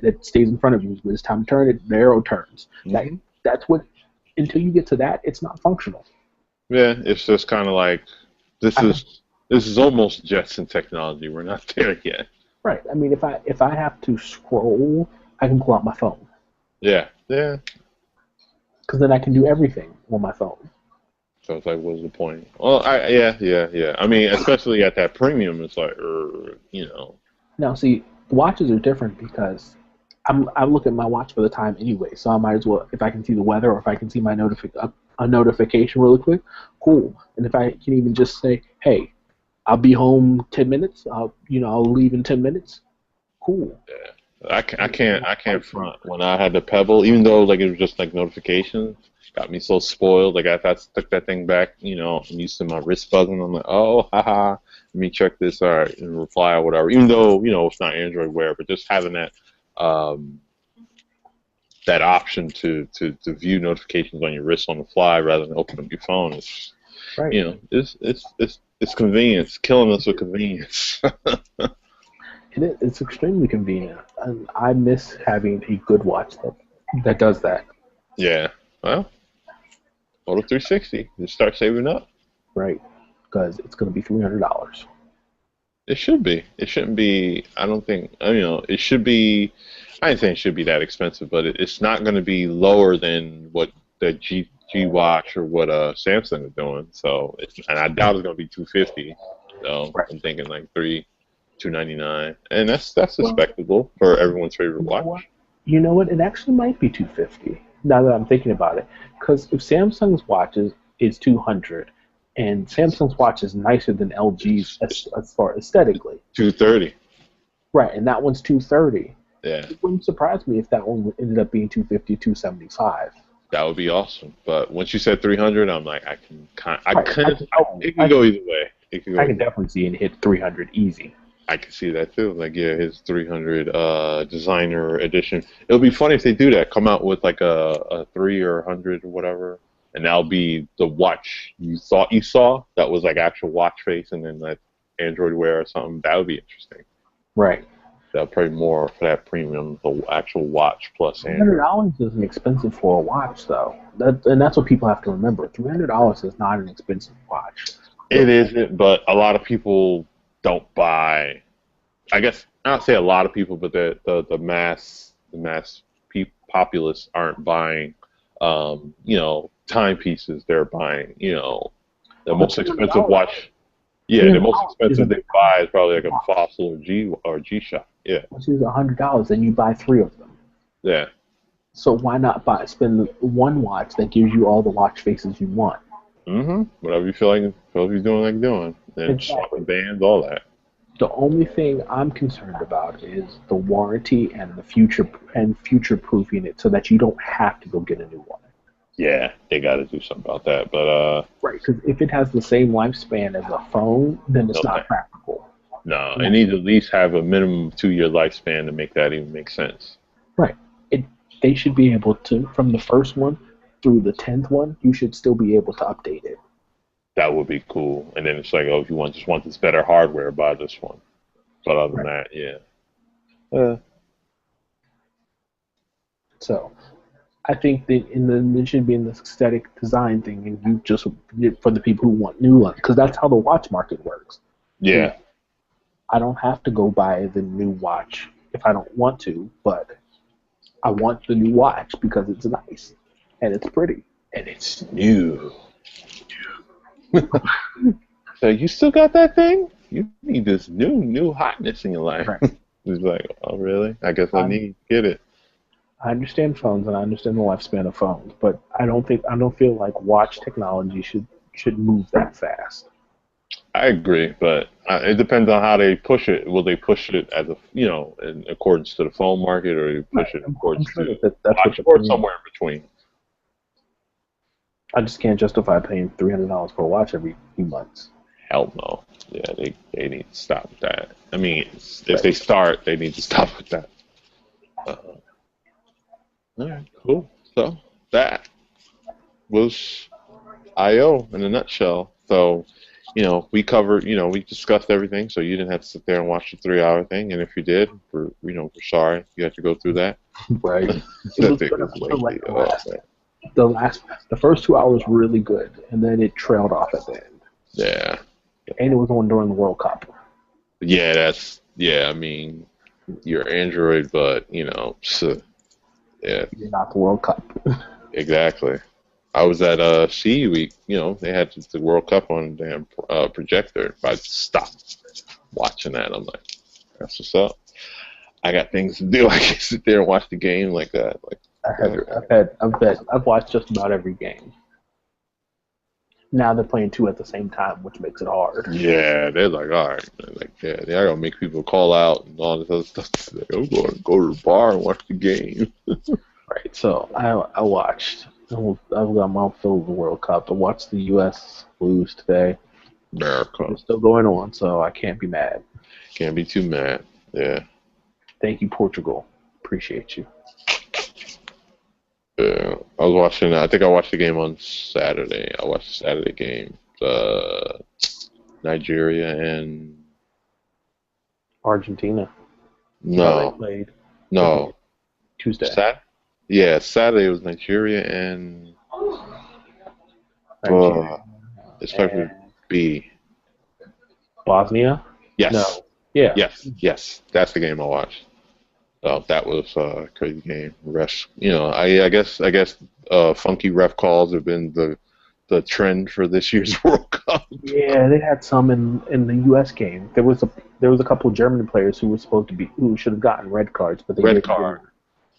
that stays in front of you. When it's time to turn, the arrow turns. Mm-hmm. That's what. Until you get to that, it's not functional. Yeah, it's just kind of like this is almost Jetson technology. We're not there yet. Right. I mean, if I have to scroll, I can pull out my phone. Yeah. Because then I can do everything on my phone. So it's like, what's the point? Well, yeah. I mean, especially at that premium, it's like, Now, see, watches are different because I look at my watch for the time anyway, so I might as well, if I can see the weather or if I can see my a notification really quick, cool. And if I can even just say, hey, I'll be home 10 minutes, I'll leave in 10 minutes, cool. Yeah. I can't front. When I had the Pebble, even though like it was just like notifications, got me so spoiled. Like I stuck that thing back, I'm used to my wrist buzzing. I'm like, oh, haha, let me check this, all right, and reply or whatever. Even though it's not Android Wear, but just having that that option to view notifications on your wrist on the fly rather than open up your phone is, right. It's convenience, killing us with convenience. It's extremely convenient, and I miss having a good watch that does that. Yeah, well, Photo 360, just start saving up. Right, because it's going to be $300. It should be. It shouldn't be. I don't think. It should be. I didn't think it should be that expensive, but it's not going to be lower than what the G Watch or what Samsung is doing. So, and I doubt it's going to be $250. So right. I'm thinking like $299, and that's respectable for everyone's favorite watch. You know what? It actually might be $250 now that I'm thinking about it, because if Samsung's watch is $200, and Samsung's watch is nicer than LG's as far aesthetically. $230. Right, and that one's $230. Yeah. It wouldn't surprise me if that one ended up being $250, $275. That would be awesome. But once you said $300, I'm like, it can go either way. I can definitely see it hit $300 easy. I can see that too. Like, yeah, his 300 designer edition. It'll be funny if they do that. Come out with like a 3 or 100 or whatever, and that'll be the watch you thought you saw. That was like actual watch face, and then like Android Wear or something. That would be interesting. Right. That'll probably more for that premium, the actual watch plus Android. $300 isn't expensive for a watch, though. And that's what people have to remember. $300 is not an expensive watch. It isn't, but a lot of people don't buy. I guess I don't say a lot of people, but the mass populace aren't buying, timepieces. They're buying, the most expensive watch. Yeah, the most expensive they buy is probably like a Fossil or G-Shock. Yeah. Which is $100, and you buy 3 of them. Yeah. So why not spend one watch that gives you all the watch faces you want? Mm-hmm. Whatever you feel you're doing, and swapping bands, all that. The only thing I'm concerned about is the warranty and the future proofing it so that you don't have to go get a new one. Yeah, they got to do something about that. But right, because if it has the same lifespan as a phone, then it's not practical. No, it needs to at least have a minimum 2-year lifespan to make that even make sense. Right. They should be able to, from the first one through the 10th one, you should still be able to update it. That would be cool. And then it's like, if you just want this better hardware, buy this one. But other than that, yeah. So, I think that it should be in the aesthetic design thing, and you just for the people who want new ones, because that's how the watch market works. Yeah. I don't have to go buy the new watch if I don't want to, but I want the new watch because it's nice and it's pretty and it's new. So you still got that thing? You need this new hotness in your life. Right. It's like, oh really? I guess I need to get it. I understand phones and I understand the lifespan of phones, but I don't feel like watch technology should move that fast. I agree, but it depends on how they push it. Will they push it as a in accordance to the phone market, or you Right. push it in I'm accordance sure to that's what watch, they're or paying. somewhere in between? I just can't justify paying $300 for a watch every few months. Hell no. Yeah, they need to stop with that. I mean, if Right. they start, they need to stop with that. Uh, all right, cool. So that was IO in a nutshell. So, we covered, we discussed everything, so you didn't have to sit there and watch the 3 hour thing. And if you did, we're sorry you had to go through that. Right. It That was thing good was up until lengthy. like the Oh last, man. the last, the first 2 hours were really good, and then it trailed off at the end. Yeah. And it was on during the World Cup. Yeah, yeah. I mean, you're Android, but so, yeah, You're not the World Cup. exactly. I was at CE Week. They had the World Cup on the damn projector. I stopped watching that. I'm like, that's what's up. I got things to do. I can't sit there and watch the game like that. Like, I've watched just about every game. Now they're playing two at the same time, which makes it hard. yeah, they're like, all right, man. Like, yeah, they're gonna make people call out and all this other stuff. Like, I'm going to go to the bar and watch the game. Right. So I watched. I've got my fill of the World Cup. I watched the U.S. lose today. America It's still going on, so I can't be mad. can't be too mad. Yeah, Thank you, Portugal. Appreciate you. yeah. I was watching. I think I watched the game on Saturday. I watched the Saturday game. Nigeria and Argentina. No, they no, played. They played no. Tuesday. Yeah, Saturday was Nigeria and Nigeria it starts with and B. Bosnia. Yes, No. Yeah. yes. That's the game I watched. That was a crazy game. Refs, I guess funky ref calls have been the trend for this year's World Cup. Yeah, they had some in the U.S. game. There was a couple of German players who should have gotten red cards, but they Red didn't get card.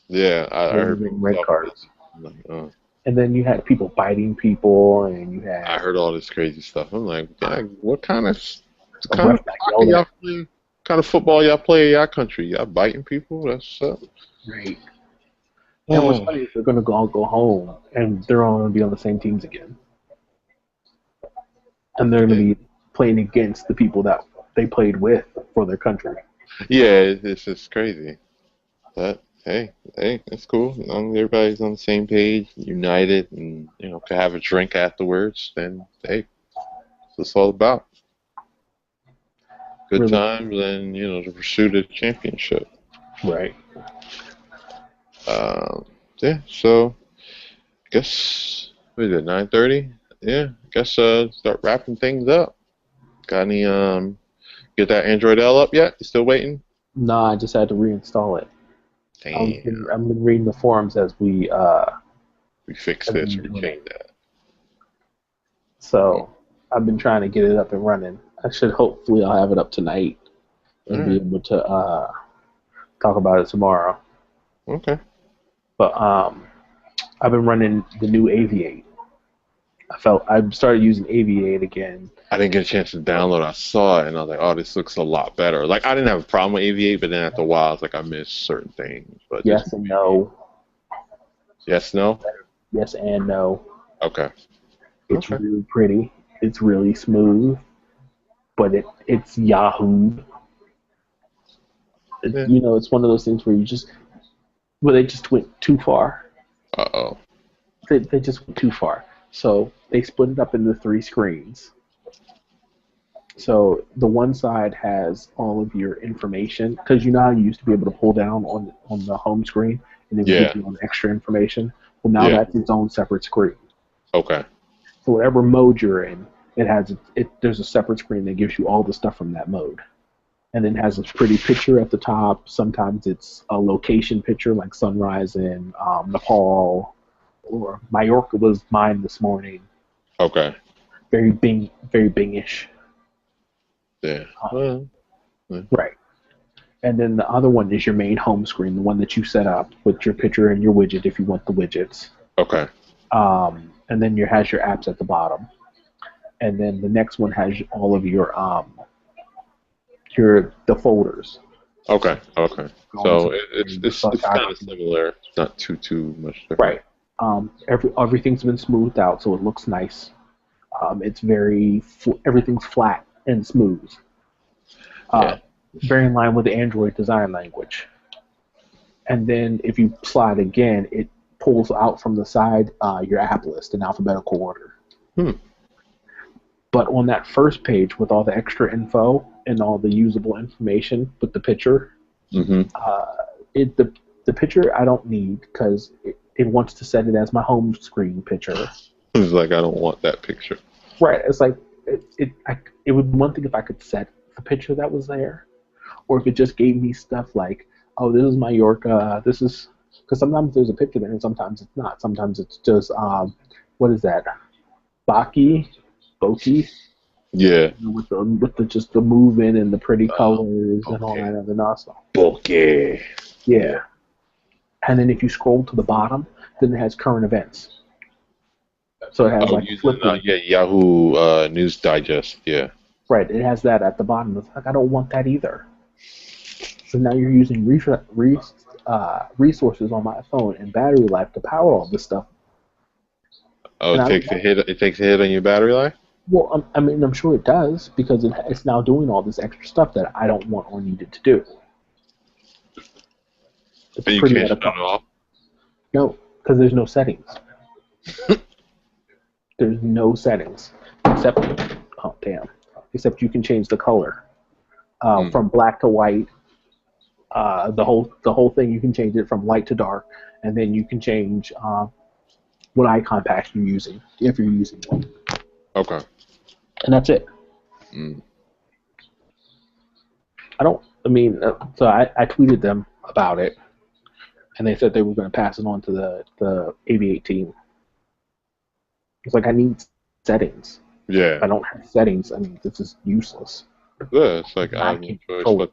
Yeah, I they didn't heard get people red talking about cards. this. I'm like, And then you had people biting people, and you I had heard all this crazy stuff. I'm like, yeah, what a kind of ref that soccer yelled y'all at. play? Kind of football y'all play in y'all country? Y'all biting people? That's Right. And what's oh, funny is they're going to all go home, and they're all going to be on the same teams again, and they're going to yeah. be playing against the people that they played with for their country. Yeah, it's just crazy. But hey, that's cool. As long as everybody's on the same page, united, and can have a drink afterwards, then hey, that's what it's all about. Good Really, times and the pursuit of the championship. right? Um, yeah, so I guess what is it, 9:30? Yeah, I guess start wrapping things up. Got any get that Android L up yet? You still waiting? No, I just had to reinstall it. Damn, I've been reading the forums we fixed as this, we've we been doing changed it. that. So I've been trying to get it up and running. Hopefully I'll have it up tonight All and be right, able to talk about it tomorrow. okay. But I've been running the new Aviate. I started using Aviate again. I didn't get a chance to download. I saw it and I was like, "Oh, this looks a lot better." Like I didn't have a problem with AV8, but then after a while, it's like I missed certain things. But this Yes and no. yes, no, Yes and no. okay, It's okay, really pretty. It's really smooth, but it's Yahoo. yeah. It's one of those things where they just went too far. Uh-oh. They just went too far. So they split it up into three screens. So the one side has all of your information because you know how you used to be able to pull down on the home screen and it would give Yeah, you all the extra information. Well, now yeah, that's its own separate screen. okay, So whatever mode you're in, there's a separate screen that gives you all the stuff from that mode. And then it has a pretty picture at the top. Sometimes it's a location picture like sunrise in Nepal or Mallorca was mine this morning. okay, Very Bingish. yeah. Um, Well, yeah. right. And then the other one is your main home screen, the one that you set up with your picture and your widget if you want the widgets. Okay, And then has your apps at the bottom. and then the next one has all of your the folders, Okay. Okay. all this So stuff, your it's kind of photography. similar. It's not too much different. Right. Everything's been smoothed out, so it looks nice. It's everything's flat and smooth. Yeah. Uh, Very in line with the Android design language. And then if you slide again, it pulls out from the side your app list in alphabetical order. Hmm. But on that first page with all the extra info and all the usable information with the picture, Mm-hmm. uh, the picture I don't need because it wants to set it as my home screen picture. It's like I don't want that picture. Right. It's like it would be one thing if I could set the picture that was there, or if it just gave me stuff like, oh, this is Mallorca. This is because sometimes there's a picture there and sometimes it's not. Sometimes it's just what is that? Boki, Yeah. with the just the movement and the pretty colors and all Okay. that other nonsense. Okay. Yeah. Yeah. And then if you scroll to the bottom, then it has current events. So it has Oh, like a using Flipboard. yeah Yahoo News Digest. Yeah. Right. It has that at the bottom. It's like I don't want that either. So now you're using resources on my phone and battery life to power all this stuff. Oh, And it I don't takes a want. hit. It takes a hit on your battery life. Well, I mean, I'm sure it does because it's now doing all this extra stuff that I don't want or need it to do. It's And you pretty can't out shut of it off. no, because there's no settings. There's no settings except oh damn, except you can change the color Mm. from black to white. The whole thing you can change it from light to dark, and then you can change what icon pack you're using if you're using one, Okay. and that's it. Mm. I don't. I mean, so I tweeted them about it, and they said they were going to pass it on to the AV8 team. It's like I need settings. If Yeah. I don't have settings, I mean this is useless. Yeah. It's like I I have no can't choice, control it. but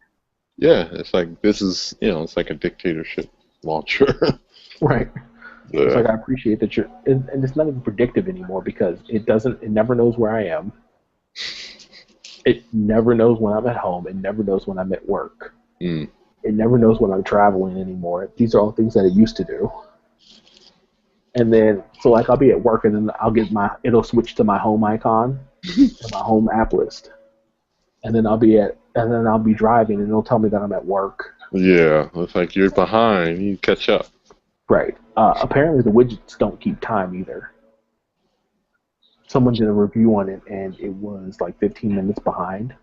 yeah, it's like this is it's like a dictatorship launcher. Right. It's Yeah. like I appreciate that and it's not even predictive anymore because it never knows where I am. It never knows when I'm at home. It never knows when I'm at work. Mm. It never knows when I'm traveling anymore. These are all things that it used to do. And then, so like I'll be at work and then it'll switch to my home icon and my home app list. And then I'll be driving and it'll tell me that I'm at work. Yeah. It's like you're behind. You catch up. Right. Apparently the widgets don't keep time either. Someone did a review on it and it was like 15 minutes behind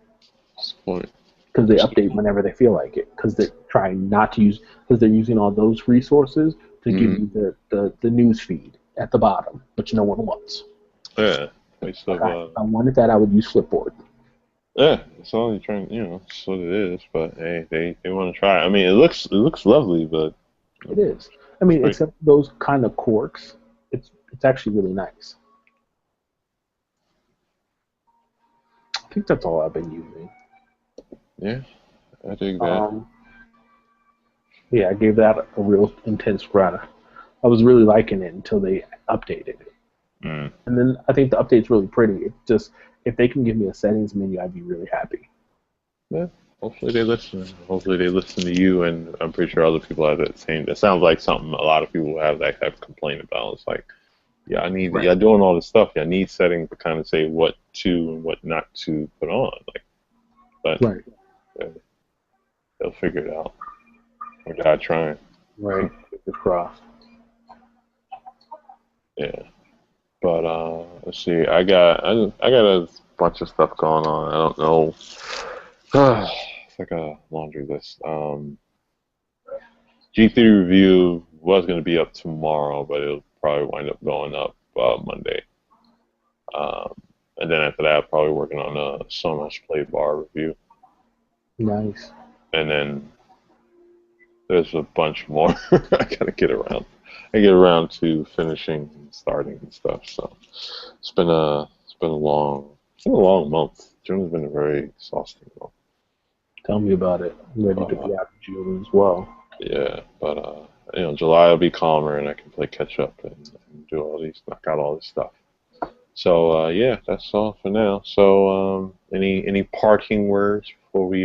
What's the point? because they update whenever they feel like it because they're trying not to use because they're using all those resources to give Mm. you the news feed at the bottom, which no one wants. Yeah. Waste Like of if I wanted that, I would use Flipboard. yeah, it's only trying, it's what it is. But hey, they want to try. I mean, it looks lovely, but It is. I mean, right, except those kind of quirks, it's actually really nice. I think that's all I've been using. yeah, I dig that. Um, yeah, I gave that a real intense run. I was really liking it until they updated it. Mm. And then I think the update's really pretty. It just if they can give me a settings menu, I'd be really happy. Yeah, hopefully they listen. Hopefully they listen to you, and I'm pretty sure other people have that same. It sounds like something a lot of people have that have complained about. It's like, yeah, Right. y'all doing all this stuff. Y'all need settings to kind of say what to and what not to put on. Like, but Right. uh, they'll figure it out. We're not trying. Right. Fingers crossed. Yeah. But let's see. I got a bunch of stuff going on. I don't know. It's like a laundry list. G3 review was going to be up tomorrow, but it'll probably wind up going up Monday. Um, and then after that, probably working on a So Much Play Bar review. Nice. And then there's a bunch more I gotta get around. I get around to finishing and starting and stuff. So it's been a long month. June's been a very exhausting month. Tell me about it. I'm ready to Uh, be out of June as well. yeah, but July will be calmer and I can play catch up and do knock out all this stuff. So yeah, that's all for now. So any parting words before we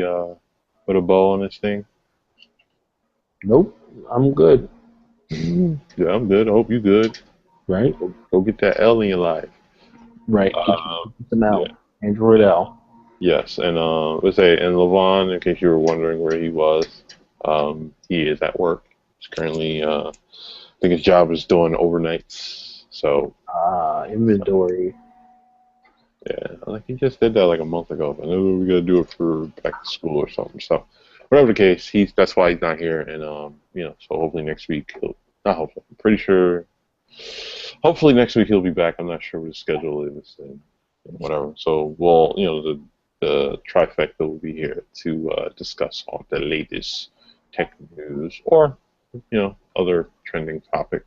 put a bow on this thing? Nope, I'm good. Yeah, I'm good. I hope you good. Right, Go get that L in your life. right. Uh, Get them yeah, out. Android L. yes, and let's say, and Levon, in case you were wondering where he was, he is at work. He's currently, I think his job is doing overnights. So Inventory. yeah, like he just did that like a month ago. I know we gotta do it for back to school or something. So whatever the case, he's that's why he's not here. And so hopefully next week he'll not hopefully. I'm pretty sure. Hopefully next week he'll be back. I'm not sure what his schedule is and whatever. So we'll the trifecta will be here to discuss all the latest tech news or other trending topic.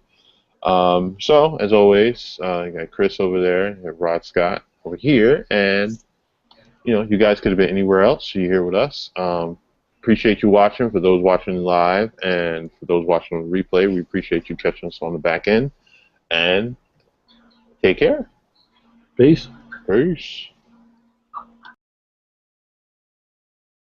So as always, you got Chris over there, you have Rod Scott over here, and you guys could have been anywhere else. You're here with us. Appreciate you watching. For those watching live and for those watching on replay, we appreciate you catching us on the back end. And take care. Peace. Peace.